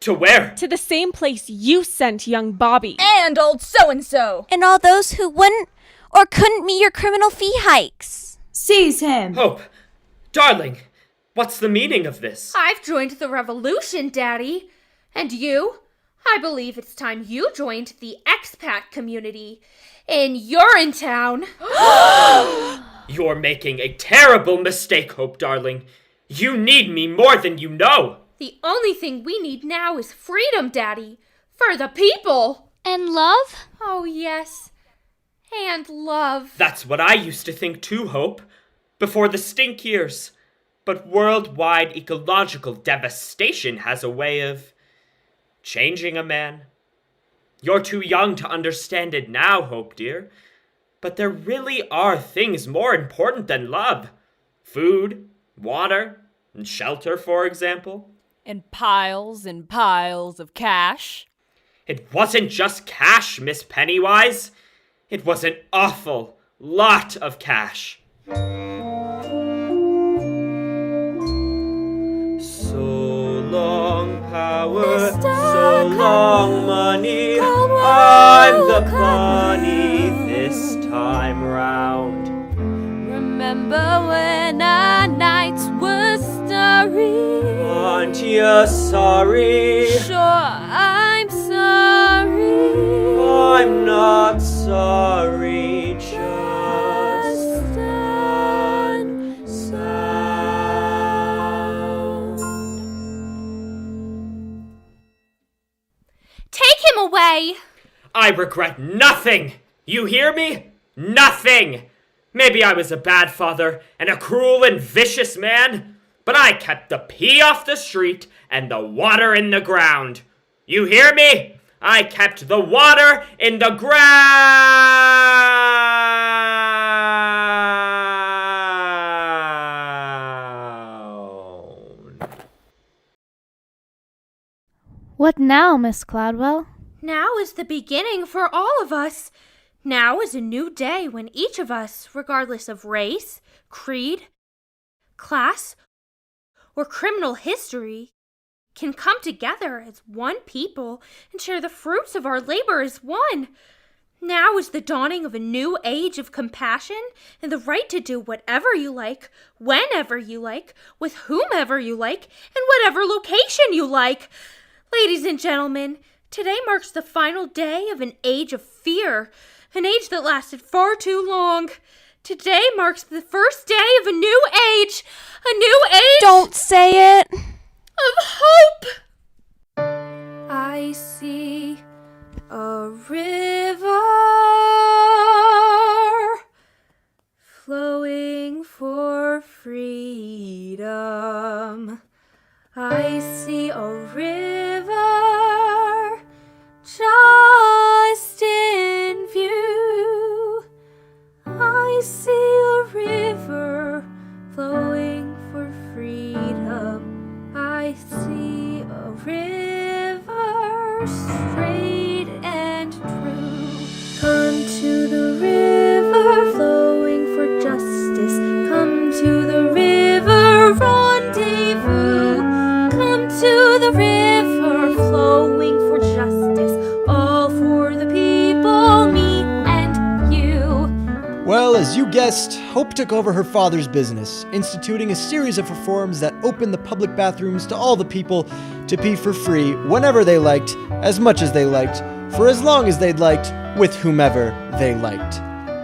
to where? To the same place you sent young Bobby. And old so-and-so. And all those who wouldn't or couldn't meet your criminal fee hikes. Seize him. Hope, darling, what's the meaning of this? I've joined the revolution, Daddy. And you? I believe it's time you joined the expat community in Urinetown. You're making a terrible mistake, Hope, darling. You need me more than you know. The only thing we need now is freedom, Daddy. For the people. And love? Oh, yes. And love. That's what I used to think too, Hope. Before the stink years. But worldwide ecological devastation has a way of changing a man. You're too young to understand it now, Hope, dear. But there really are things more important than love. Food, Water and shelter, for example. And piles of cash. It wasn't just cash, Miss Pennywise. It was an awful lot of cash. So long power, so long money, I'm the bunny this time round. Remember when our nights were starry? Aren't you sorry? Sure, I'm sorry. I'm not sorry, just unsound. Take him away! I regret nothing! You hear me? Nothing! Maybe I was a bad father and a cruel and vicious man, but I kept the pee off the street and the water in the ground. You hear me? I kept the water in the ground. What now, Miss Cladwell? Now is the beginning for all of us. Now is a new day when each of us, regardless of race, creed, class, or criminal history, can come together as one people and share the fruits of our labor as one. Now is the dawning of a new age of compassion and the right to do whatever you like, whenever you like, with whomever you like, and whatever location you like. Ladies and gentlemen, today marks the final day of an age of fear, an age that lasted far too long. Today marks the first day of a new age Don't say it. of hope. I see a river flowing for freedom. I see a river just in view. I see a river flowing for freedom. I see a river straight and true. Come to the river flowing for justice. Come to the river rendezvous. Come to the river flowing for justice. All for the people, me and you. Well, as you guessed, Hope took over her father's business, instituting a series of reforms that opened the public bathrooms to all the people to pee for free whenever they liked, as much as they liked, for as long as they'd liked, with whomever they liked.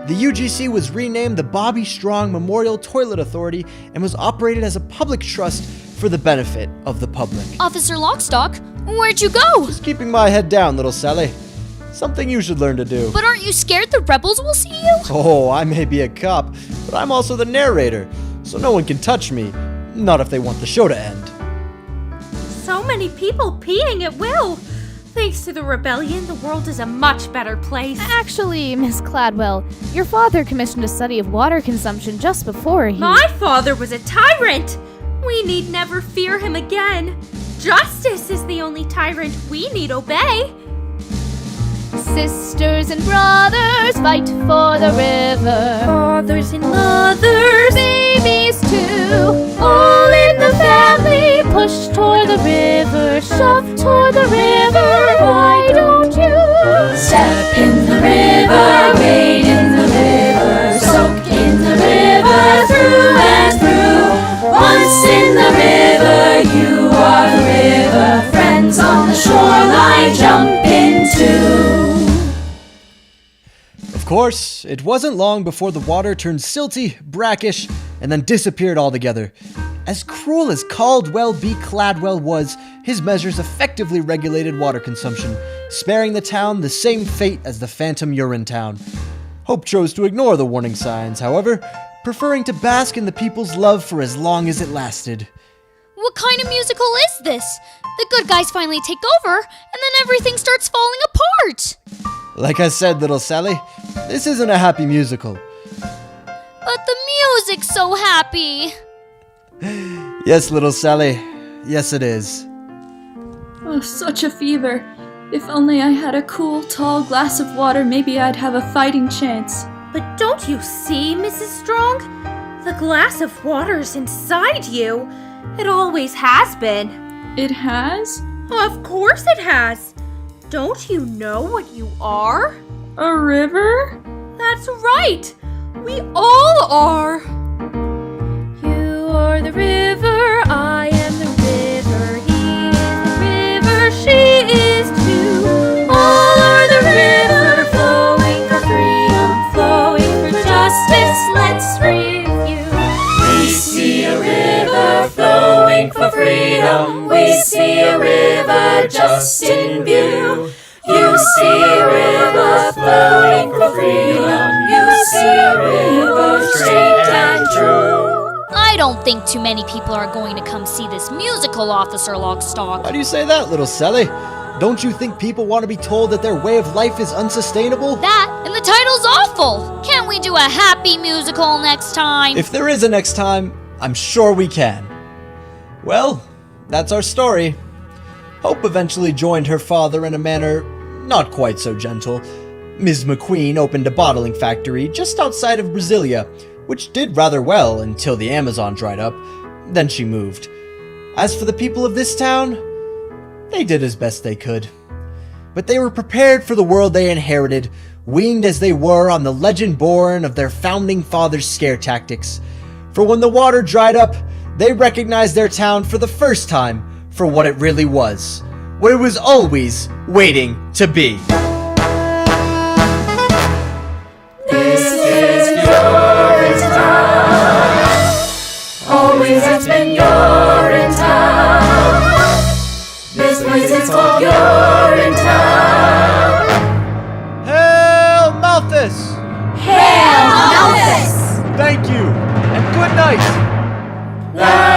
The UGC was renamed the Bobby Strong Memorial Toilet Authority and was operated as a public trust for the benefit of the public. Officer Lockstock, where'd you go? Just keeping my head down, little Sally. Something you should learn to do. But aren't you scared the rebels will see you? Oh, I may be a cop, but I'm also the narrator, so no one can touch me. Not if they want the show to end. So many people peeing at will. Thanks to the rebellion, the world is a much better place. Actually, Miss Cladwell, your father commissioned a study of water consumption just before he... My father was a tyrant. We need never fear him again. Justice is the only tyrant we need obey. Sisters and brothers fight for the river. Fathers and mothers, Babies too, all in the family. Push toward the river, shove toward the river. Why don't you Step in the river, wade in the river, soak in the river, through and through. Once in the river, you are the river. Friends on the shoreline, jump into. Of course, it wasn't long before the water turned silty, brackish, and then disappeared altogether. As cruel as Caldwell B. Cladwell was, his measures effectively regulated water consumption, sparing the town the same fate as the phantom Urinetown. Hope chose to ignore the warning signs, however, preferring to bask in the people's love for as long as it lasted. What kind of musical is this? The good guys finally take over, and then everything starts falling apart. Like I said, little Sally, this isn't a happy musical. But the music's so happy. Yes, little Sally. Yes, it is. Oh, such a fever. If only I had a cool, tall glass of water, maybe I'd have a fighting chance. But don't you see, Mrs. Strong? The glass of water's inside you. It always has been. It has? Of course it has. Don't you know what you are? A river? That's right. We all are. You are the river, I am the river. He is the river, she is too. All are the river, flowing for freedom, flowing for justice. Let's review. We see a river flowing for freedom. We see a river just in view. You see a river flowing for freedom. You see a river straight and true. I don't think too many people are going to come see this musical, Officer Lockstock. Why do you say that, little Sally? Don't you think people want to be told that their way of life is unsustainable? That, and the title's awful. Can't we do a happy musical next time? If there is a next time, I'm sure we can. Well, that's our story. Hope eventually joined her father in a manner not quite so gentle. Ms. McQueen opened a bottling factory just outside of Brasilia, which did rather well until the Amazon dried up. Then she moved. As for the people of this town, they did as best they could. But they were prepared for the world they inherited, weaned as they were on the legend born of their founding fathers' scare tactics. For when the water dried up, they recognized their town for the first time for what it really was. What it was always waiting to be. This is Urinetown. Always has been Urinetown. This place is called Urinetown. Hail Malthus! Hail Malthus! Thank you, and good night! La